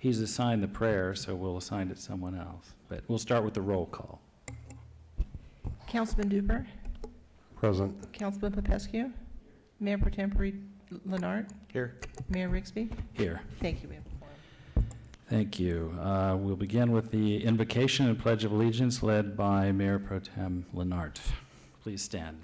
He's assigned the prayer, so we'll assign it to someone else. But we'll start with the roll call. Councilman Duper, Present. Councilman Popescu, Mayor Pro Tempore Leonard, Here. Mayor Rigsby. Here. Thank you, Mayor. Thank you. We'll begin with the invocation and pledge of allegiance led by Mayor Pro Tem Leonard. Please stand.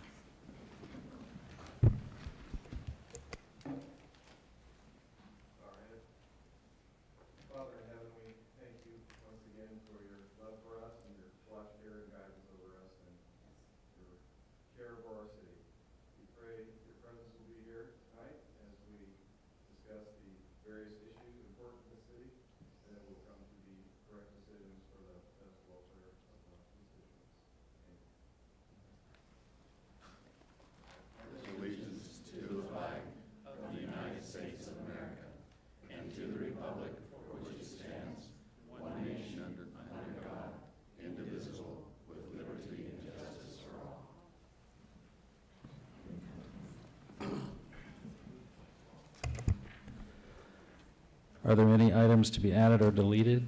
Are there any items to be added or deleted?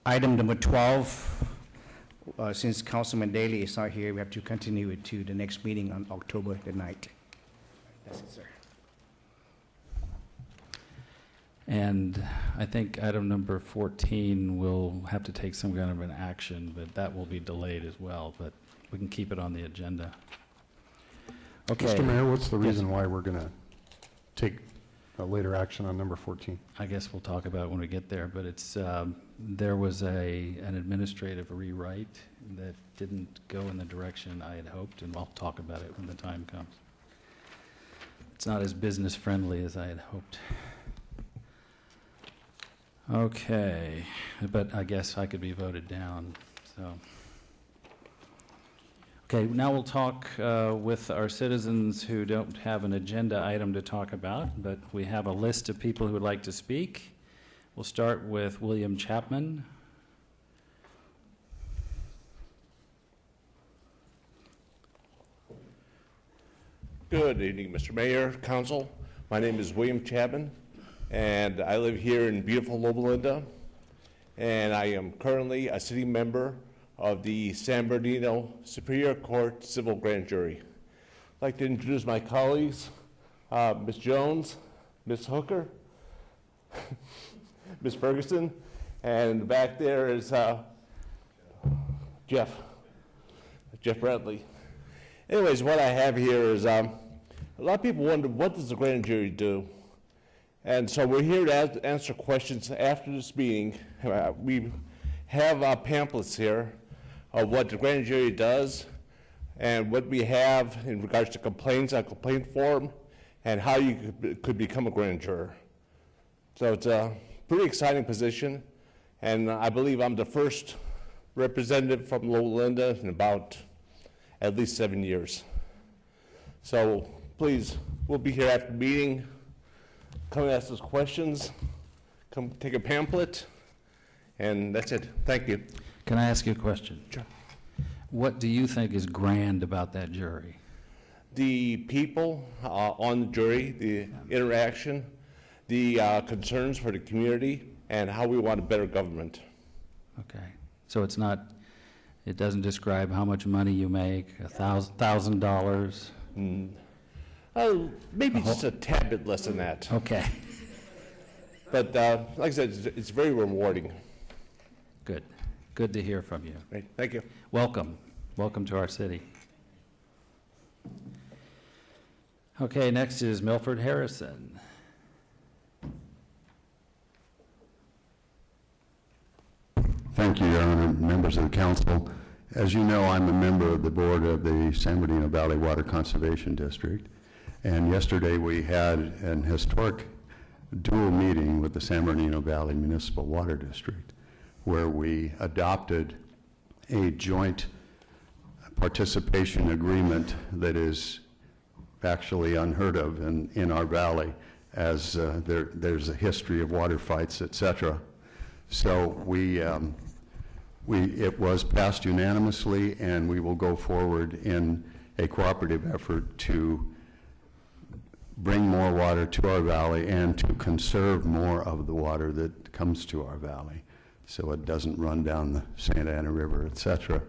Item number 12, since Councilman Daly is not here, we have to continue it to the next meeting on October the 9th. That's it, sir. And I think item number 14 will have to take some kind of an action, but that will be delayed as well, but we can keep it on the agenda. Okay. Mr. Mayor, what's the reason why we're going to take a later action on number 14? I guess we'll talk about it when we get there, but it's, there was an administrative rewrite that didn't go in the direction I had hoped, and I'll talk about it when the time comes. It's not as business friendly as I had hoped. Okay, but I guess I could be voted down, so. Okay, now we'll talk with our citizens who don't have an agenda item to talk about, but we have a list of people who would like to speak. We'll start with William Chapman. Good evening, Mr. Mayor, Council. My name is William Chapman, and I live here in beautiful Loma, Linda, and I am currently a city member of the San Bernardino Superior Court Civil Grand Jury. I'd like to introduce my colleagues, Ms. Jones, Ms. Hooker, Ms. Ferguson, and back there is Jeff Bradley. Anyways, what I have here is a lot of people wonder, what does the grand jury do? And so we're here to answer questions after this meeting. We have pamphlets here of what the grand jury does and what we have in regards to complaints on complaint form and how you could become a grand juror. So it's a pretty exciting position, and I believe I'm the first representative from Loma Linda in about at least 7 years. So please, we'll be here after the meeting. Come and ask us questions, come take a pamphlet, and that's it. Thank you. Can I ask you a question? Sure. What do you think is grand about that jury? The people on the jury, the interaction, the concerns for the community, and how we want a better government. Okay, so it's not, it doesn't describe how much money you make, $1,000? Maybe just a tad bit less than that. Okay, But like I said, it's very rewarding. good. Good to hear from you. Great. Thank you. Welcome. Welcome to our city. Okay, next is Milford Harrison. Thank you, Your Honor, members of the council. As you know, I'm a member of the board of the San Bernardino Valley Water Conservation District. And yesterday we had an historic dual meeting with the San Bernardino Valley Municipal Water District, where we adopted a joint participation agreement that is actually unheard of in our valley, as there's a history of water fights, et cetera. So it was passed unanimously, and we will go forward in a cooperative effort to bring more water to our valley and to conserve more of the water that comes to our valley so it doesn't run down the Santa Ana River, et cetera.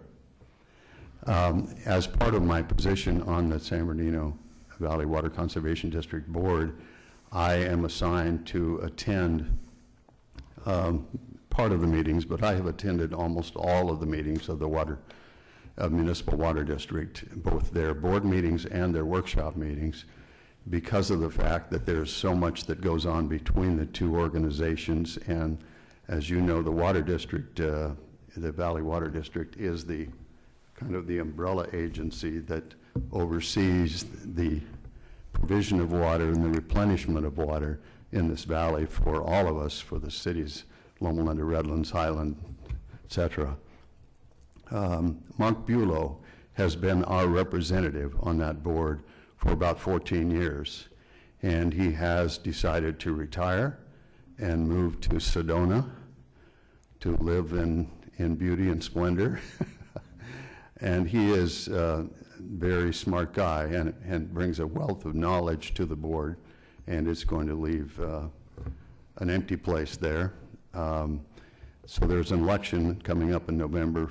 As part of my position on the San Bernardino Valley Water Conservation District Board, I am assigned to attend part of the meetings, but I have attended almost all of the meetings of the Municipal Water District, both their board meetings and their workshop meetings, because of the fact that there's so much that goes on between the two organizations. And as you know, the Water District, the Valley Water District, is the kind of the umbrella agency that oversees the provision of water and the replenishment of water in this valley for all of us, for the cities, Loma, Linda, Redlands, Highland, et cetera. Mark Bulow has been our representative on that board for about 14 years, and he has decided to retire and move to Sedona to live in beauty and splendor. And he is a very smart guy and brings a wealth of knowledge to the board, and is going to leave an empty place there. So there's an election coming up in November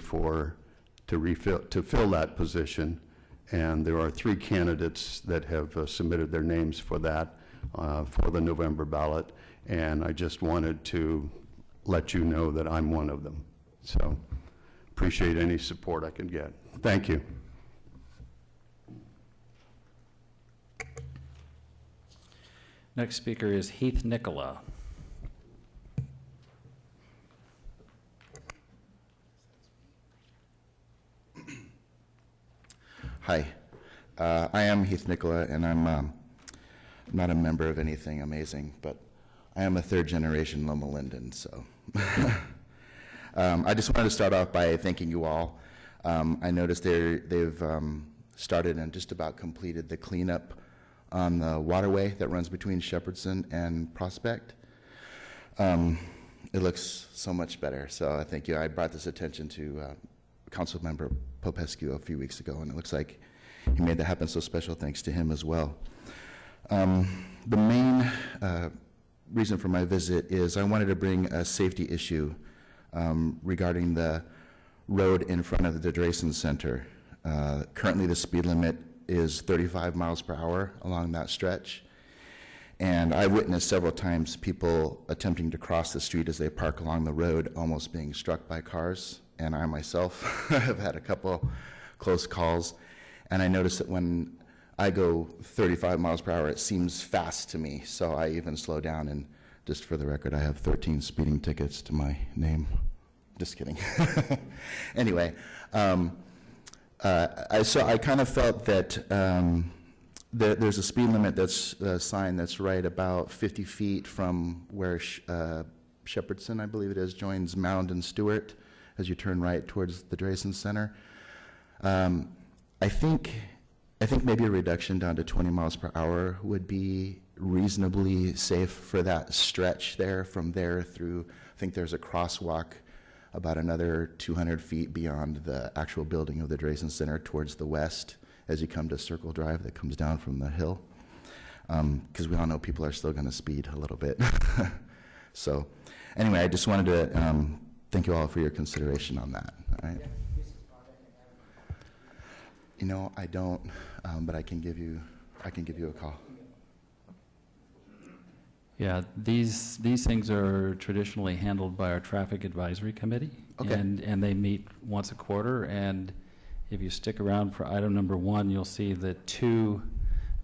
to fill that position, and there are 3 candidates that have submitted their names for that for the November ballot, and I just wanted to let you know that I'm one of them. So appreciate any support I can get. Thank you. Next speaker is Heath Nicola. Hi, I am Heath Nicola, and I'm not a member of anything amazing, but I am a third-generation Loma Linden, so. I just wanted to start off by thanking you all. I noticed they've started and just about completed the cleanup on the waterway that runs between Shepherdson and Prospect. It looks so much better, so I thank you. I brought this attention to Council Member Popescu a few weeks ago, and it looks like he made that happen, so special thanks to him as well. The main reason for my visit is I wanted to bring a safety issue regarding the road in front of the Drayson Center. Currently, the speed limit is 35 miles per hour along that stretch, and I've witnessed several times people attempting to cross the street as they park along the road almost being struck by cars, and I myself have had a couple close calls, and I notice that when I go 35 miles per hour, it seems fast to me, so I even slow down, and just for the record, I have 13 speeding tickets to my name. Just kidding. Anyway, I kind of felt that there's a speed limit that's a sign that's right about 50 feet from where Shepherdson, I believe it is, joins Mound and Stewart as you turn right towards the Drayson Center. I think maybe a reduction down to 20 miles per hour would be reasonably safe for that stretch there. From there through, I think there's a crosswalk about another 200 feet beyond the actual building of the Drayson Center towards the west as you come to Circle Drive that comes down from the hill. Because we all know people are still going to speed a little bit. So anyway, I just wanted to thank you all for your consideration on that. All right. You know, I don't, but I can give you a call. Yeah, these things are traditionally handled by our Traffic Advisory Committee. Okay. And they meet once a quarter, and if you stick around for item number 1, you'll see that 2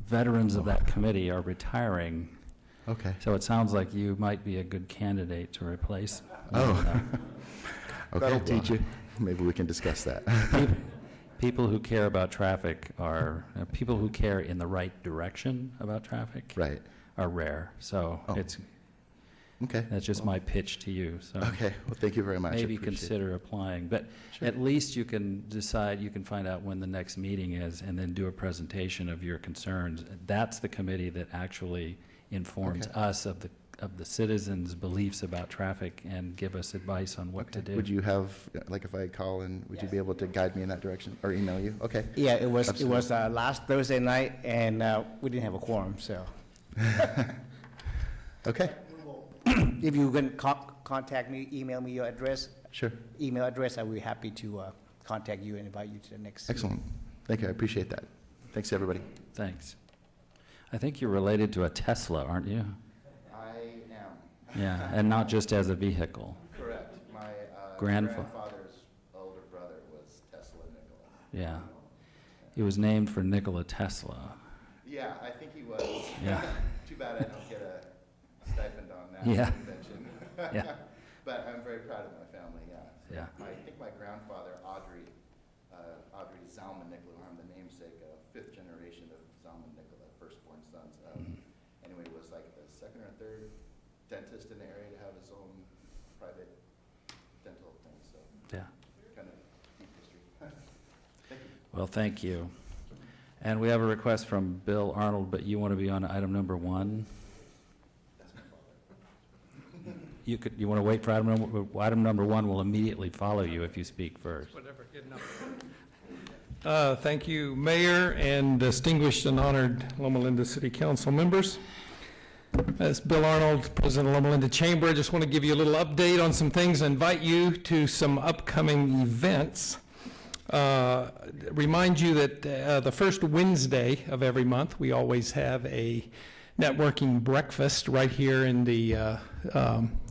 veterans of that committee are retiring. Okay. So it sounds like you might be a good candidate to replace. Oh. Okay, That'll well, teach you. maybe we can discuss that. People who care about traffic are, people who care in the right direction about traffic Right. are rare. So Oh. Okay. that's just my pitch to you. So Okay. Well, thank you very much. I maybe appreciate it. consider applying. But Sure. at least you can decide, you can find out when the next meeting is and then do a presentation of your concerns. That's the committee that actually informs Okay. us the citizens' beliefs about traffic and give us advice on what to do. Would you have, like if I call in, would you be able to guide me in that direction or email you? Okay. Yeah, it was Absolutely. last Thursday night, and we didn't have a quorum, so. Okay, If you can contact me, email me your address, sure. email address, I will be happy to contact you and invite you to the next. Excellent. Thank you. I appreciate that. Thanks, everybody. Thanks. I think you're related to a Tesla, aren't you? I am. Yeah, and not just as a vehicle. Correct. My grandfather's older brother was Tesla Nikola. Yeah. He was named for Nikola Tesla. Yeah, I think he was. Yeah. Too bad I don't get a stipend on that Yeah. convention. Yeah. But I'm very proud of my family, yeah. Yeah. I think my grandfather, Audrey Zalman Nikola, I'm the namesake of fifth generation of Zalman Nikola, firstborn sons. Anyway, was like the second or third dentist in the area to have his own private dental thing, so Yeah. kind of deep history. Thank you. Well, thank you. And we have a request from Bill Arnold, but you want to be on item number 1? That's my father. You want to wait for item number 1 will immediately follow you if you speak first. Whatever, good enough. Thank you, Mayor, and distinguished and honored Loma Linda City Council members. As Bill Arnold, President of Loma Linda Chamber, I just want to give you a little update on some things, invite you to some upcoming events. Remind you that the first Wednesday of every month, we always have a networking breakfast right here in the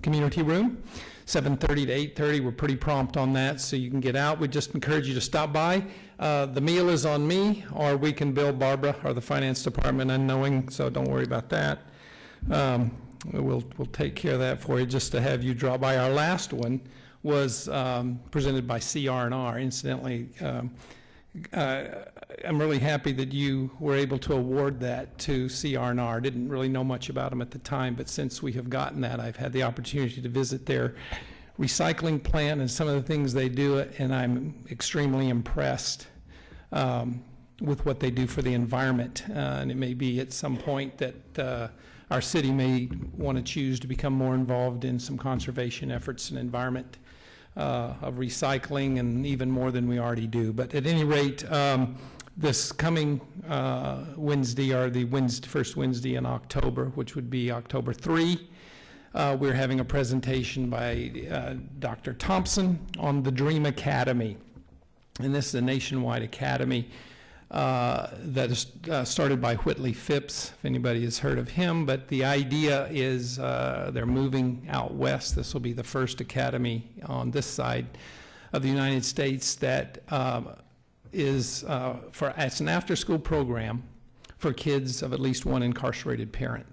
community room, 7:30 to 8:30. We're pretty prompt on that, so you can get out. We just encourage you to stop by. The meal is on me, or we can bill Barbara or the finance department unknowing, so don't worry about that. We'll take care of that for you, just to have you drop by. Our last one was presented by CR&R. Incidentally, I'm really happy that you were able to award that to CR&R. Didn't really know much about them at the time, but since we have gotten that, I've had the opportunity to visit their recycling plant and some of the things they do, and I'm extremely impressed with what they do for the environment. And it may be at some point that our city may want to choose to become more involved in some conservation efforts and environment of recycling, and even more than we already do. But at any rate, this coming Wednesday, or the first Wednesday in October, which would be October 3, we're having a presentation by Dr. Thompson on the Dream Academy. And this is a nationwide academy that is started by Whitley Phipps, if anybody has heard of him. But the idea is they're moving out west. This will be the first academy on this side of the United States that it's an after-school program for kids of at least one incarcerated parent.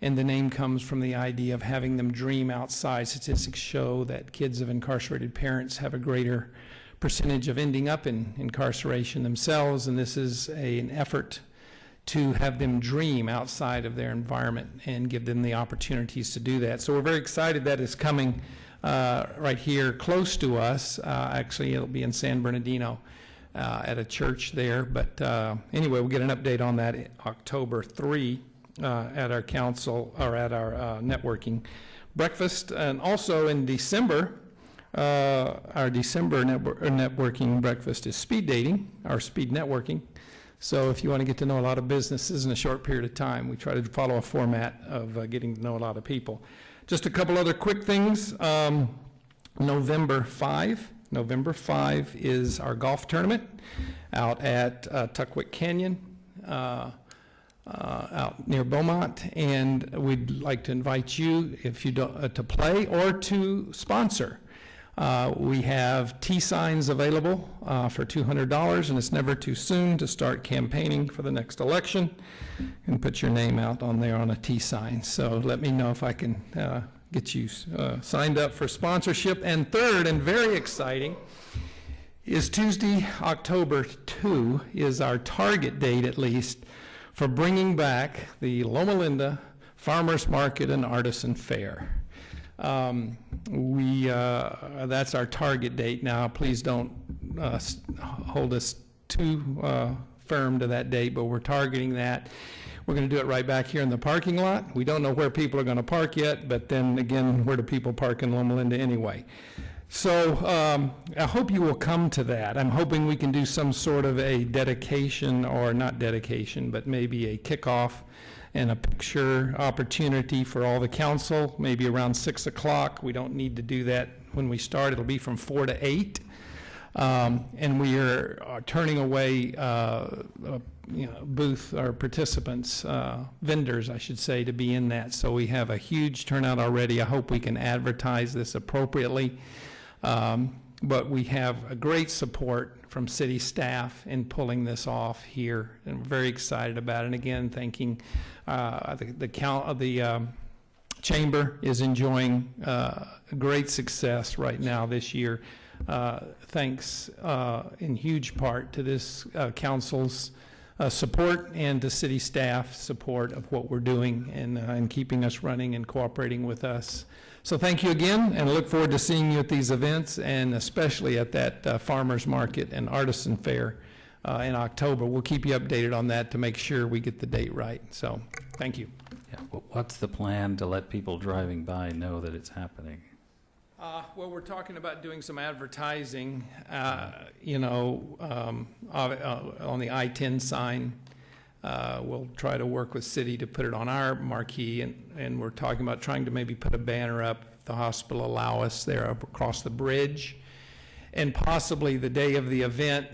And the name comes from the idea of having them dream outside. Statistics show that kids of incarcerated parents have a greater percentage of ending up in incarceration themselves, and this is an effort to have them dream outside of their environment and give them the opportunities to do that. So we're very excited that it's coming right here close to us. Actually, it'll be in San Bernardino at a church there. But anyway, we'll get an update on that October 3 at our council, or at our networking breakfast. And also in December, our December networking breakfast is speed dating, or speed networking. So if you want to get to know a lot of businesses in a short period of time, we try to follow a format of getting to know a lot of people. Just a couple other quick things. November 5 is our golf tournament out at Tuckwick Canyon, out near Beaumont, and we'd like to invite you, if you don't, to play or to sponsor. We have tee signs available for $200, and it's never too soon to start campaigning for the next election and put your name out on there on a tee sign. So let me know if I can get you signed up for sponsorship. And third, and very exciting, is Tuesday, October 2, is our target date, at least, for bringing back the Loma Linda Farmers Market and Artisan Fair. That's our target date now. Please don't hold us too firm to that date, but we're targeting that. We're going to do it right back here in the parking lot. We don't know where people are going to park yet, but then again, where do people park in Loma Linda anyway? So I hope you will come to that. I'm hoping we can do some sort of a dedication, or not dedication, but maybe a kickoff and a picture opportunity for all the council, maybe around 6 o'clock. We don't need to do that when we start. It'll be from 4 to 8. And we are turning away booth or participants, vendors, I should say, to be in that. So we have a huge turnout already. I hope we can advertise this appropriately. But we have a great support from city staff in pulling this off here, and we're very excited about it. And again, thanking the chamber is enjoying great success right now this year, thanks in huge part to this council's support and to city staff support of what we're doing and keeping us running and cooperating with us. So thank you again, and I look forward to seeing you at these events, and especially at that farmers market and artisan fair in October. We'll keep you updated on that to make sure we get the date right. So thank you. Yeah, what's the plan to let people driving by know that it's happening? Well, we're talking about doing some advertising, on the I-10 sign. We'll try to work with city to put it on our marquee, and we're talking about trying to maybe put a banner up, if the hospital allow us, there up across the bridge. And possibly the day of the event,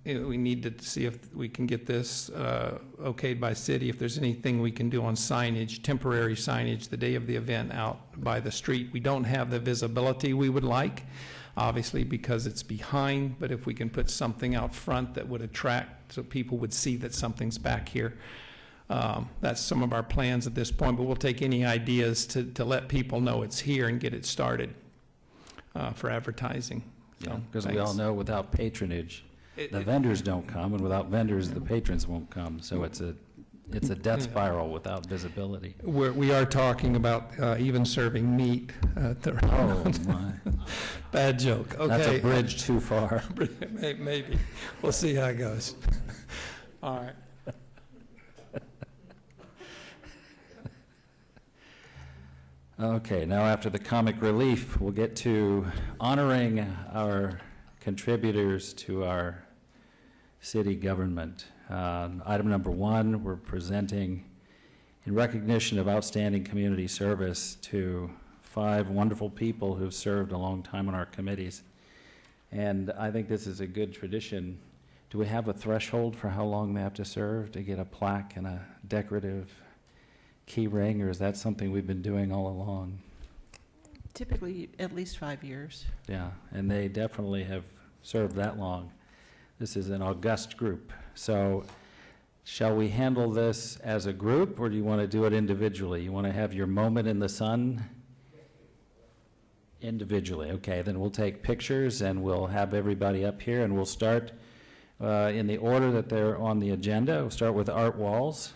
we need to see if we can get this okayed by city, if there's anything we can do on signage, temporary signage, the day of the event out by the street. We don't have the visibility we would like, obviously, because it's behind, but if we can put something out front that would attract, so people would see that something's back here. That's some of our plans at this point, but we'll take any ideas to let people know it's here and get it started for advertising. So, Because we all know without patronage, the vendors don't come, and without vendors, the patrons won't come. So it's a death spiral without visibility. We are talking about even serving meat at the Oh, my. Bad joke. Okay. That's a bridge too far. Maybe. We'll see how it goes. All right. Okay, now after the comic relief, we'll get to honoring our contributors to our city government. Item number 1, we're presenting in recognition of outstanding community service to 5 wonderful people who've served a long time on our committees. And I think this is a good tradition. Do we have a threshold for how long they have to serve to get a plaque and a decorative key ring, or is that something we've been doing all along? Typically, at least 5 years. Yeah, and they definitely have served that long. This is an august group. So shall we handle this as a group, or do you want to do it individually? You want to have your moment in the sun? Individually. Okay, then we'll take pictures and we'll have everybody up here, and we'll start in the order that they're on the agenda. We'll start with Art Walls.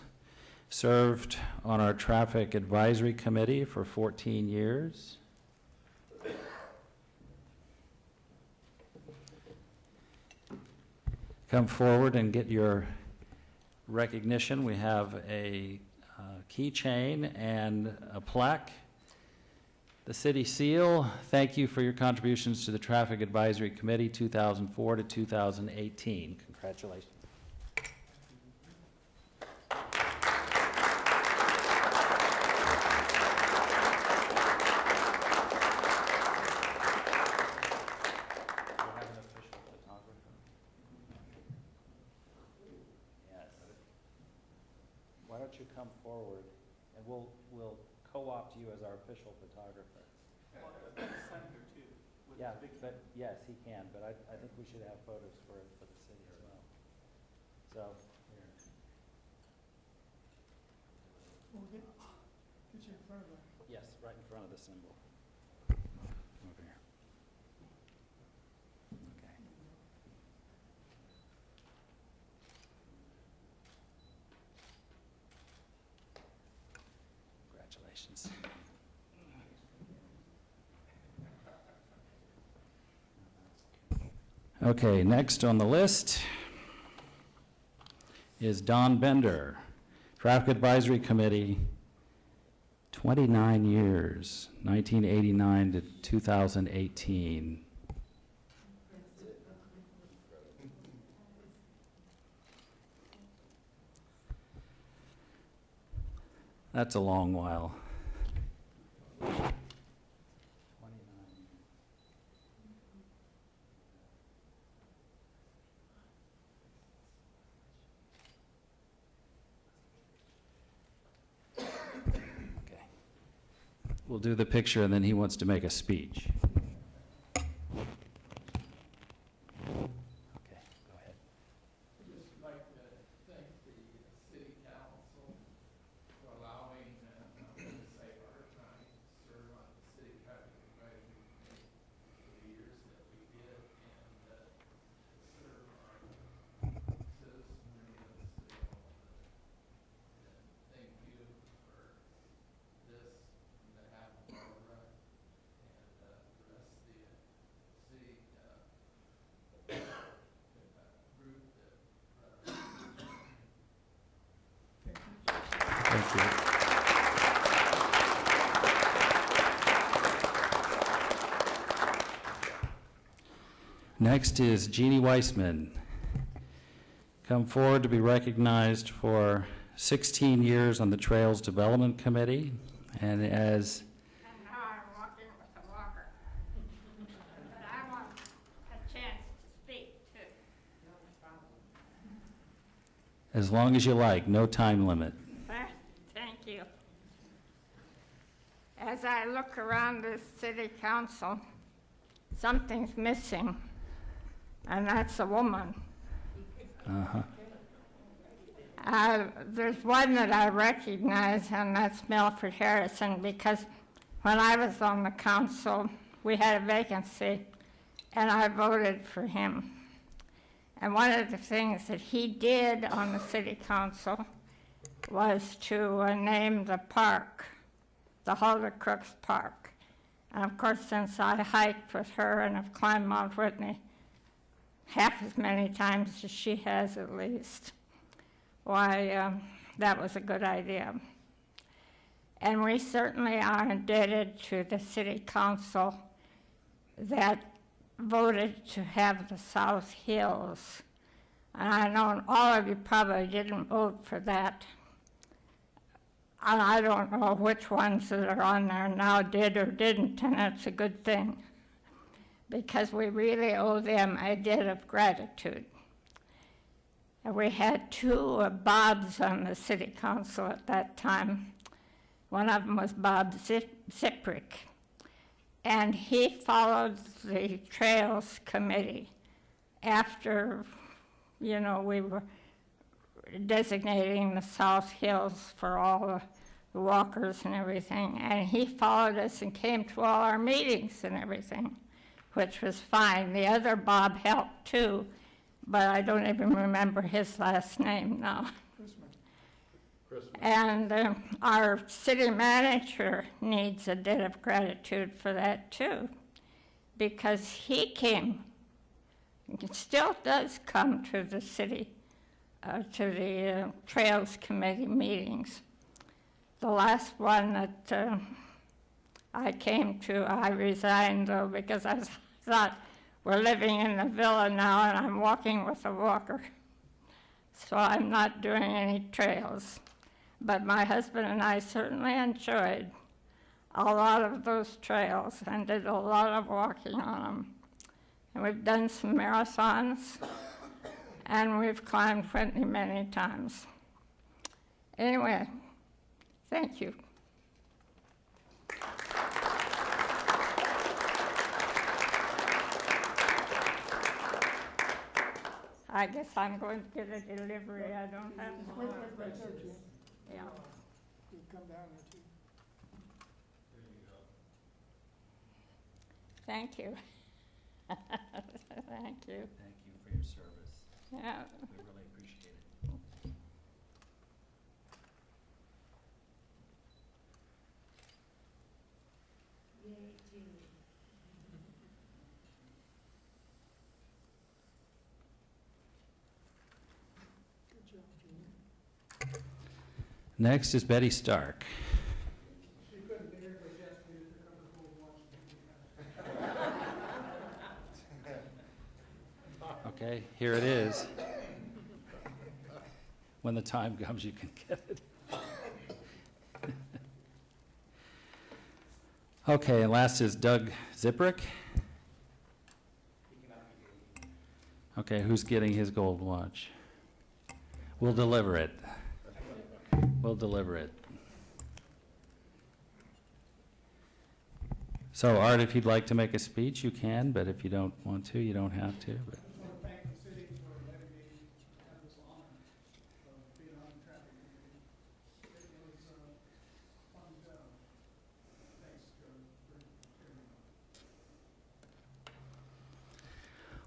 Served on our Traffic Advisory Committee for 14 years. Come forward and get your recognition. We have a keychain and a plaque. The city seal. Thank you for your contributions to the Traffic Advisory Committee 2004 to 2018. Congratulations. Why don't you come forward, and we'll co-opt you as our official photographer. Yeah, but, yes, he can, but I think we should have photos for the city as well. So, here. Get you in front of that. Yes, right in front of the symbol. Over here. Okay. Congratulations. Okay, next on the list is Don Bender. Traffic Advisory Committee, 29 years, 1989 to 2018. That's a long while. We'll do the picture, and then he wants to make a speech. Okay, go ahead. I'd just like to thank the city council for allowing me to save our time to serve on the city traffic advisory committee for the years that we did and serve our citizenry of the city of Loma. And thank you for this on behalf of Barbara and the rest of the city group that Thank you. Next is Jeannie Weissman. Come forward to be recognized for 16 years on the Trails Development Committee, and as And now I'm walking with a walker. But I want a chance to speak too. as long as you like, no time limit. Thank you. As I look around this city council, something's missing, and that's a woman. Uh-huh. There's one that I recognize, and that's Milford Harrison, because when I was on the council, we had a vacancy, and I voted for him. And one of the things that he did on the city council was to name the park, the Halder Crooks Park. And of course, since I hiked with her and have climbed Mount Whitney half as many times as she has at least, why, that was a good idea. And we certainly are indebted to the city council that voted to have the South Hills. And I know all of you probably didn't vote for that. And I don't know which ones that are on there now did or didn't, and that's a good thing, because we really owe them a debt of gratitude. And we had two Bobs on the city council at that time. One of them was Bob Ziprick, and he followed the Trails Committee after, you know, we were designating the South Hills for all the walkers and everything, and he followed us and came to all our meetings and everything, which was fine. The other Bob helped too, but I don't even remember his last name now. And our city manager needs a debt of gratitude for that too, because he came, still does come to the city, to the Trails Committee meetings. The last one that I came to, I resigned though, because I thought, we're living in the villa now and I'm walking with a walker. So I'm not doing any trails. But my husband and I certainly enjoyed a lot of those trails and did a lot of walking on them. And we've done some marathons, and we've climbed Whitney many times. Anyway, thank you. I guess I'm going to get a delivery. I don't have one. Yeah. Thank you. Thank you. Thank you for your service. Yeah. We really appreciate it. Next is Betty Stark. Okay, here it is. When the time comes, you can get it. Okay, and last is Doug Ziprick. Okay, who's getting his gold watch? We'll deliver it. We'll deliver it. So Art, if you'd like to make a speech, you can, but if you don't want to, you don't have to. But.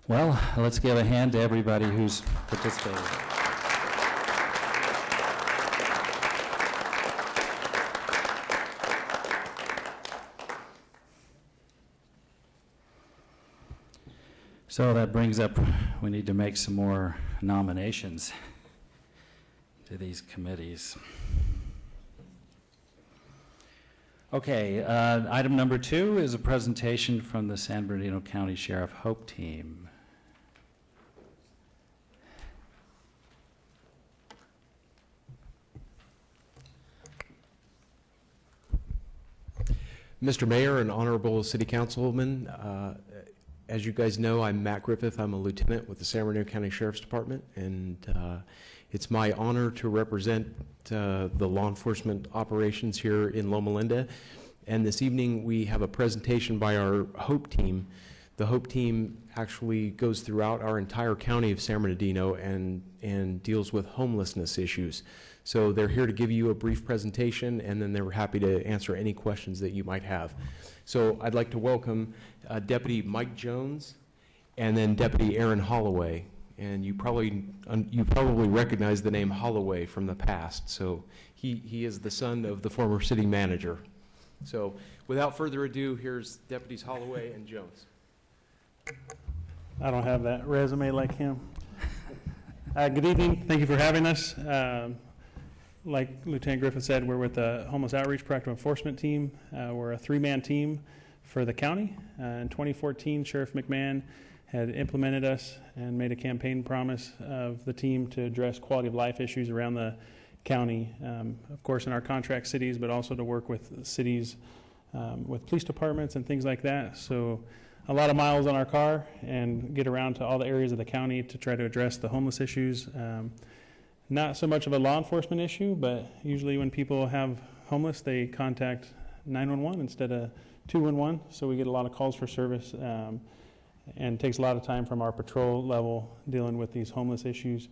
Well, let's give a hand to everybody who's participated. So that brings up, we need to make some more nominations to these committees. Okay, item number 2 is a presentation from the San Bernardino County Sheriff Hope Team. Mr. Mayor and Honorable City Councilman, as you guys know, I'm Matt Griffith. I'm a lieutenant with the San Bernardino County Sheriff's Department, and it's my honor to represent the law enforcement operations here in Loma Linda. And this evening we have a presentation by our Hope Team. The Hope Team actually goes throughout our entire county of San Bernardino and deals with homelessness issues. So they're here to give you a brief presentation, and then they're happy to answer any questions that you might have. So I'd like to welcome Deputy Mike Jones and then Deputy Aaron Holloway. And you probably recognize the name Holloway from the past. So he is the son of the former city manager. So without further ado, here's Deputies Holloway and Jones. I don't have that resume like him. Good evening. Thank you for having us. Like Lieutenant Griffith said, we're with the Homeless Outreach Proactive Enforcement Team. We're a 3-man team for the county. In 2014, Sheriff McMahon had implemented us and made a campaign promise of the team to address quality of life issues around the county, of course in our contract cities, but also to work with cities, with police departments and things like that. So a lot of miles on our car and get around to all the areas of the county to try to address the homeless issues. Not so much of a law enforcement issue, but usually when people have homeless, they contact 911 instead of 211. So we get a lot of calls for service, and it takes a lot of time from our patrol level dealing with these homeless issues.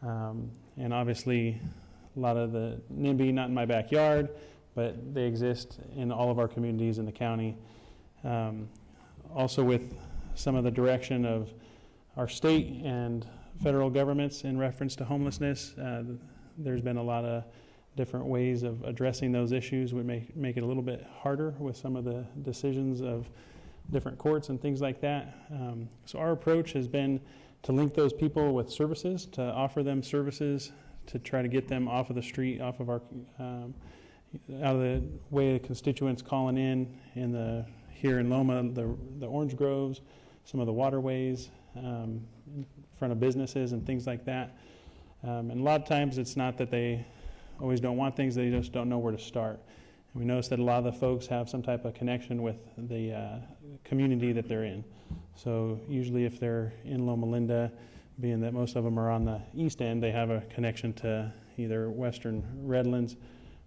And obviously, a lot of the NIMBY, not in my backyard, but they exist in all of our communities in the county. Also with some of the direction of our state and federal governments in reference to homelessness, there's been a lot of different ways of addressing those issues. We may make it a little bit harder with some of the decisions of different courts and things like that. So our approach has been to link those people with services, to offer them services, to try to get them off of the street, off of our, out of the way of constituents calling in here in Loma, the orange groves, some of the waterways, in front of businesses and things like that. And a lot of times it's not that they always don't want things, they just don't know where to start. And we notice that a lot of the folks have some type of connection with the community that they're in. So usually if they're in Loma Linda, being that most of them are on the east end, they have a connection to either Western Redlands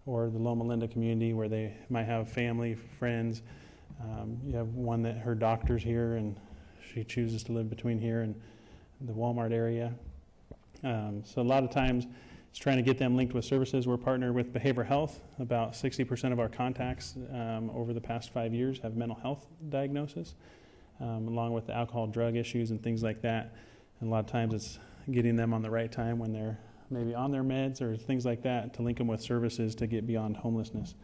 or the Loma Linda community where they might have family, friends. You have one that her doctor's here and she chooses to live between here and the Walmart area. So a lot of times it's trying to get them linked with services. We're partnered with behavioral health. About 60% of our contacts over the past 5 years have mental health diagnosis, along with the alcohol, drug issues and things like that. And a lot of times it's getting them on the right time when they're maybe on their meds or things like that to link them with services to get beyond homelessness.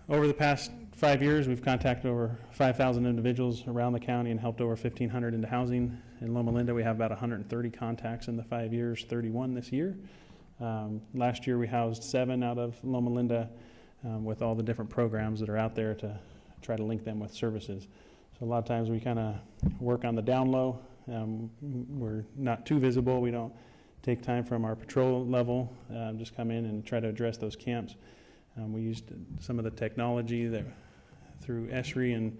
Over the past 5 years, we've contacted over 5,000 individuals around the county and helped over 1,500 into housing. In Loma Linda, we have about 130 contacts in the 5 years, 31 this year. Last year, we housed 7 out of Loma Linda with all the different programs that are out there to try to link them with services. So a lot of times we kind of work on the down low. We're not too visible. We don't take time from our patrol level, just come in and try to address those camps. We used some of the technology that through ESRI and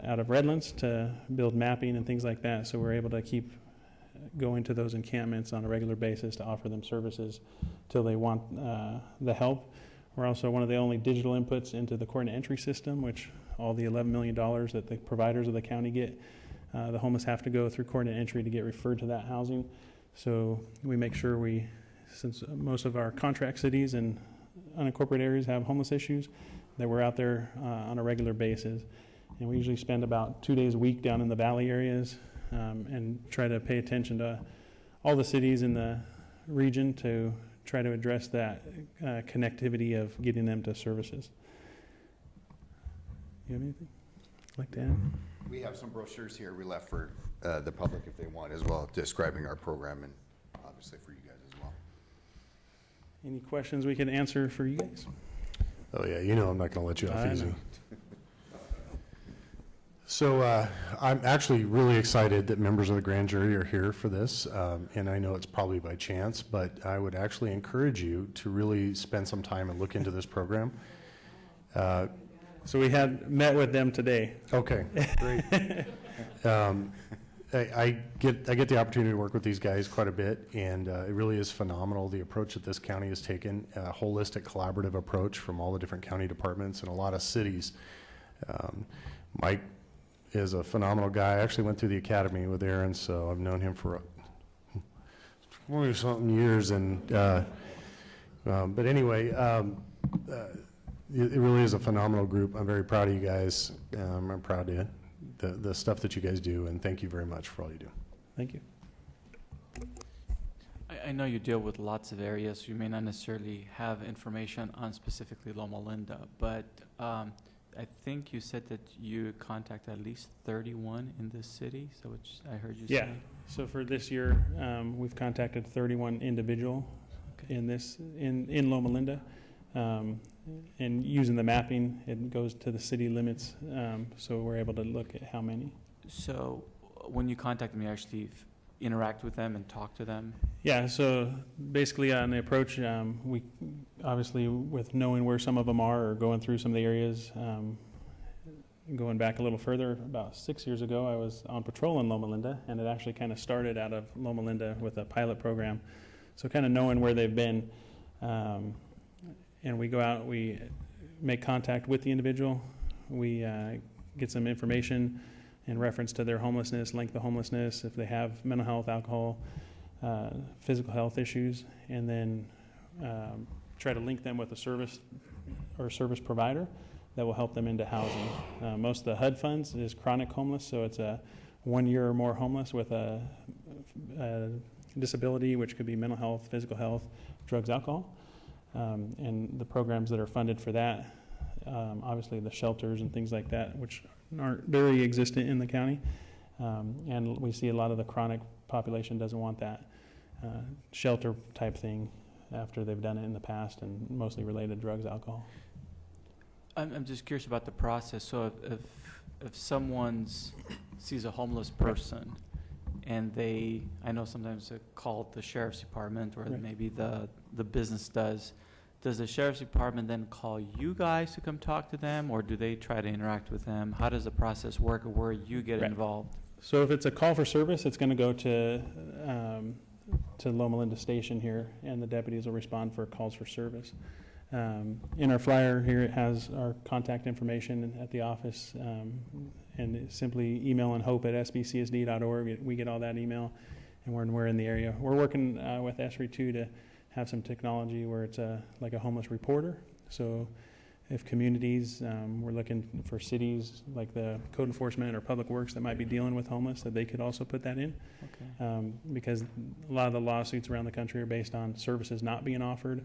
out of Redlands to build mapping and things like that. So we're able to keep going to those encampments on a regular basis to offer them services till they want the help. We're also one of the only digital inputs into the coordinate entry system, which all the $11 million that the providers of the county get, the homeless have to go through coordinate entry to get referred to that housing. So we make sure since most of our contract cities and unincorporated areas have homeless issues, that we're out there on a regular basis. And we usually spend about 2 days a week down in the valley areas and try to pay attention to all the cities in the region to try to address that connectivity of getting them to services. You have anything you'd like to add? We have some brochures here we left for the public if they want as well, describing our program and obviously for you guys as well. Any questions we can answer for you guys? Oh, yeah, you know I'm not going to let you off I easy. know. So I'm actually really excited that members of the grand jury are here for this, and I know it's probably by chance, but I would actually encourage you to really spend some time and look into this program. So we had met with them today. Okay, great. I get the opportunity to work with these guys quite a bit, and it really is phenomenal, the approach that this county has taken, a holistic collaborative approach from all the different county departments and a lot of cities. Mike is a phenomenal guy. I actually went through the academy with Aaron, so I've known him for 20-something years. And but anyway, it really is a phenomenal group. I'm very proud of you guys. I'm proud of the stuff that you guys do, and thank you very much for all you do. Thank you. I know you deal with lots of areas. You may not necessarily have information on specifically Loma Linda, but I think you said that you contacted at least 31 in this city, so which I heard you say. Yeah, so for this year, we've contacted 31 individual in Loma Linda. And using the mapping, it goes to the city limits, so we're able to look at how many. So when you contact them, you actually interact with them and talk to them? Yeah, so basically on the approach, we obviously with knowing where some of them are or going through some of the areas, going back a little further, about 6 years ago, I was on patrol in Loma Linda, and it actually kind of started out of Loma Linda with a pilot program. So kind of knowing where they've been, and we go out, we make contact with the individual, we get some information in reference to their homelessness, length of homelessness, if they have mental health, alcohol, physical health issues, and then try to link them with a service or service provider that will help them into housing. Most of the HUD funds is chronic homeless, so it's a 1 year or more homeless with a disability, which could be mental health, physical health, drugs, alcohol. And the programs that are funded for that, obviously the shelters and things like that, which aren't very existent in the county. And we see a lot of the chronic population doesn't want that shelter type thing after they've done it in the past, and mostly related to drugs, alcohol. I'm just curious about the process. So if someone sees a homeless person and I know sometimes they call the sheriff's department, or Right. maybe the business does the sheriff's department then call you guys to come talk to them, or do they try to interact with them? How does the process work, or where you get Right. involved? So if it's a call for service, it's going to go to Loma Linda Station here, and the deputies will respond for calls for service. In our flyer here, it has our contact information at the office, and it's simply email and hope@sbcsd.org. We get all that email, and we're in the area. We're working with ESRI too to have some technology where it's like a homeless reporter. So if communities, we're looking for cities like the code enforcement or public works that might be dealing with homeless, that they could also put that in. Okay. Because a lot of the lawsuits around the country are based on services not being offered.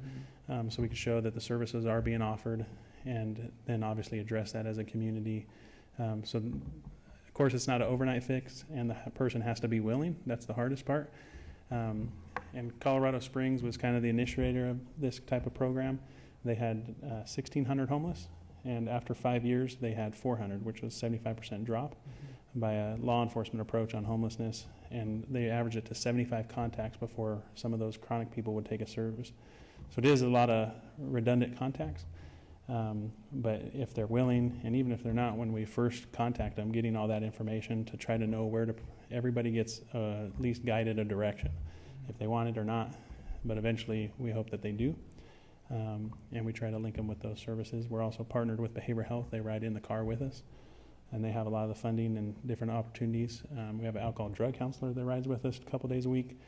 So we can show that the services are being offered, and then obviously address that as a community. So of course it's not an overnight fix, and the person has to be willing. That's the hardest part. and Colorado Springs was kind of the initiator of this type of program. They had 1,600 homeless, and after 5 years, they had 400, which was 75% drop by a law enforcement approach on homelessness, and they averaged it to 75 contacts before some of those chronic people would take a service. So it is a lot of redundant contacts, but if they're willing, and even if they're not, when we first contact them, getting all that information to try to know where to, everybody gets at least guided a direction, if they want it or not, but eventually we hope that they do. And we try to link them with those services. We're also partnered with Behavioral Health. They ride in the car with us, and they have a lot of the funding and different opportunities. We have an alcohol and drug counselor that rides with us a couple days a week,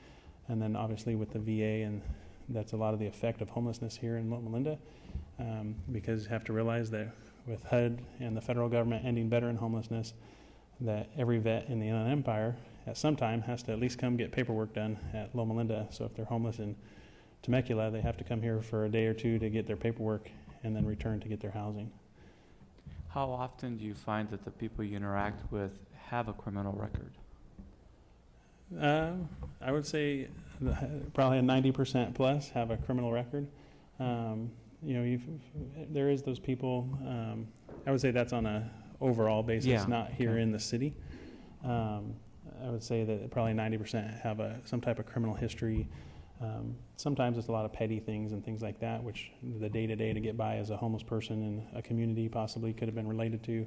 and then obviously with the VA, and that's a lot of the effect of homelessness here in Loma Linda, because you have to realize that with HUD and the federal government ending veteran homelessness, that every vet in the Inland Empire at some time has to at least come get paperwork done at Loma Linda. So if they're homeless in Temecula, they have to come here for a day or two to get their paperwork and then return to get their housing. How often do you find that the people you interact with have a criminal record? I would say probably a 90% plus have a criminal record. You know, there is those people. I would say that's on a overall basis, not here in the city. I would say that probably 90% have some type of criminal history. Sometimes it's a lot of petty things and things like that, which the day-to-day to get by as a homeless person in a community possibly could have been related to,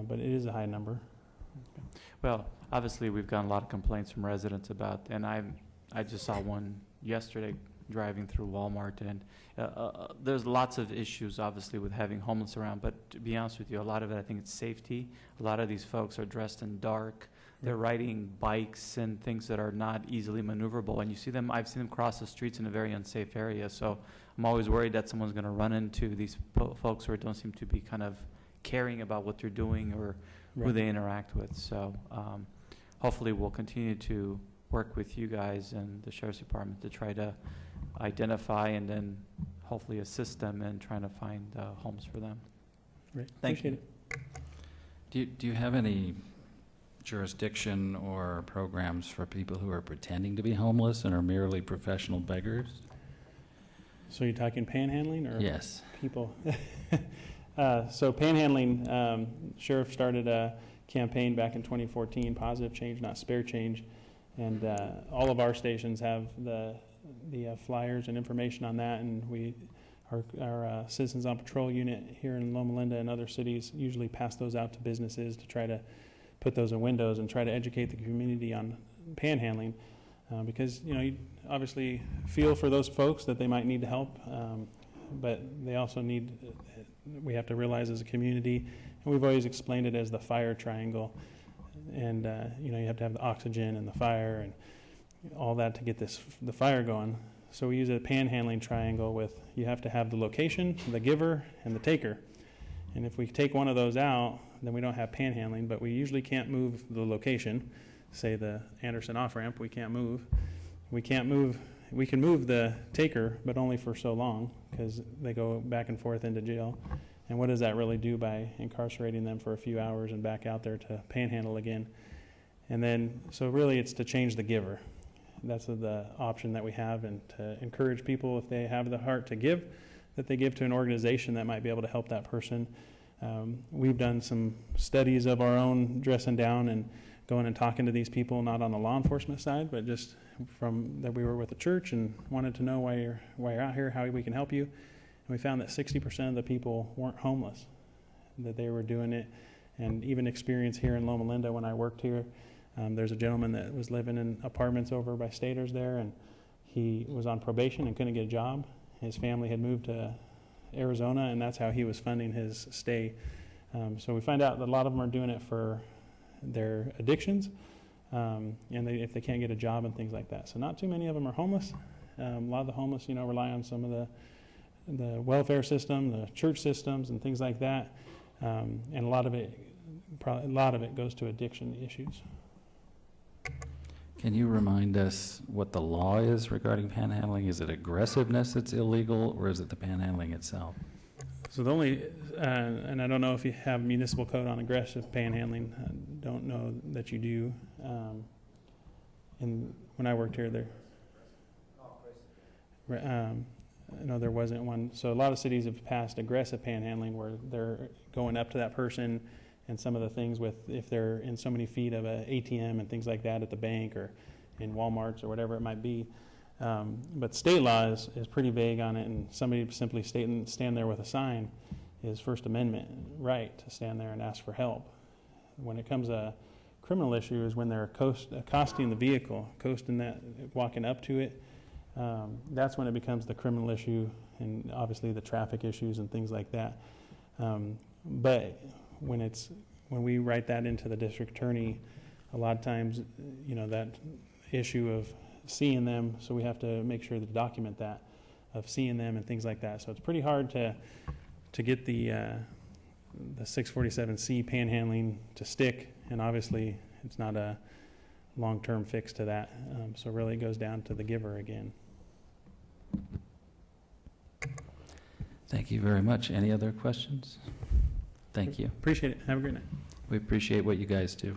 but it is a high number. Okay. Well, obviously we've gotten a lot of complaints from residents about, and I just saw one yesterday driving through Walmart, and there's lots of issues obviously with having homeless around, but to be honest with you, a lot of it I think it's safety. A lot of these folks are dressed in dark. They're riding bikes and things that are not easily maneuverable, and you see them, I've seen them cross the streets in a very unsafe area, so I'm always worried that someone's going to run into these folks who don't seem to be kind of caring about what they're doing or who they interact with. So hopefully we'll continue to work with you guys and the Sheriff's Department to try to identify and then hopefully assist them in trying to find homes for them. Great. Thank you. Do you have any jurisdiction or programs for people who are pretending to be homeless and are merely professional beggars? So you're talking panhandling or Yes. people? So panhandling, Sheriff started a campaign back in 2014, Positive Change, Not Spare Change, and all of our stations have the flyers and information on that, and our Citizens on Patrol unit here in Loma Linda and other cities usually pass those out to businesses to try to put those in windows and try to educate the community on panhandling, because you obviously feel for those folks that they might need help, but they also we have to realize as a community, and we've always explained it as the fire triangle, and you have to have the oxygen and the fire and all that to get the fire going. So we use a panhandling triangle with, you have to have the location, the giver, and the taker. And if we take one of those out, then we don't have panhandling, but we usually can't move the location. Say the Anderson off-ramp, we can't move. We can move the taker, but only for so long, because they go back and forth into jail. And what does that really do by incarcerating them for a few hours and back out there to panhandle again? And then, so really it's to change the giver. That's the option that we have, and to encourage people, if they have the heart to give, that they give to an organization that might be able to help that person. We've done some studies of our own, dressing down and going and talking to these people, not on the law enforcement side, but just from that we were with the church and wanted to know why you're out here, how we can help you. And we found that 60% of the people weren't homeless, that they were doing it, and even experience here in Loma Linda when I worked here. There's a gentleman that was living in apartments over by Staters there, and he was on probation and couldn't get a job. His family had moved to Arizona, and that's how he was funding his stay. So we find out that a lot of them are doing it for their addictions, and if they can't get a job and things like that. So not too many of them are homeless. A lot of the homeless, rely on some of the welfare system, the church systems, and things like that. And a lot of it goes to addiction issues. Can you remind us what the law is regarding panhandling? Is it aggressiveness that's illegal, or is it the panhandling itself? So the only, and I don't know if you have municipal code on aggressive panhandling. I don't know that you do. And when I worked here, I know there wasn't one. So a lot of cities have passed aggressive panhandling where they're going up to that person, and some of the things with if they're in so many feet of a ATM and things like that at the bank or in Walmarts or whatever it might be. But state law is pretty vague on it, and somebody simply stand there with a sign is First Amendment right to stand there and ask for help. When it comes a criminal issue is when they're accosting the vehicle, walking up to it. That's when it becomes the criminal issue, and obviously the traffic issues and things like that. But when we write that into the district attorney, a lot of times, that issue of seeing them, so we have to make sure to document that, of seeing them and things like that. So it's pretty hard to get the 647C panhandling to stick, and obviously it's not a long-term fix to that. So really it goes down to the giver again. Thank you very much. Any other questions? Thank you. Appreciate it. Have a great night. We appreciate what you guys do.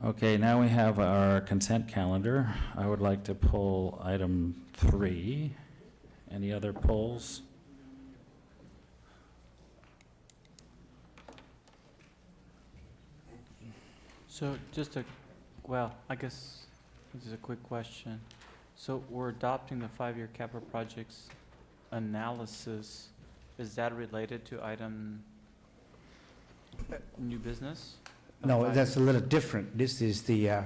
Okay, now we have our consent calendar. I would like to pull item 3. Any other polls? So I guess this is a quick question. So we're adopting the 5-year capital projects analysis. Is that related to item new business? No, that's a little different. This is the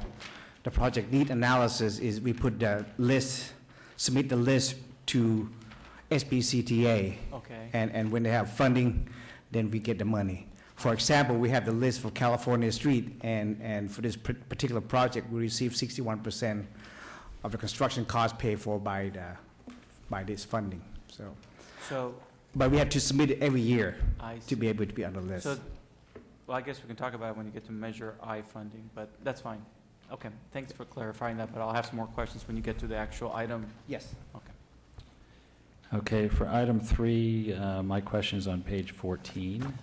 project need analysis is we put the list, submit the list to SBCTA. Okay. And when they have funding, then we get the money. For example, we have the list for California Street, and for this particular project, we received 61% of the construction cost paid for by this funding. But we have to submit it every year to be able to be on the list. So, well, I guess we can talk about it when you get to Measure I funding, but that's fine. Okay, thanks for clarifying that, but I'll have some more questions when you get to the actual item. Yes. Okay. Okay, for item 3, my question is on page 14.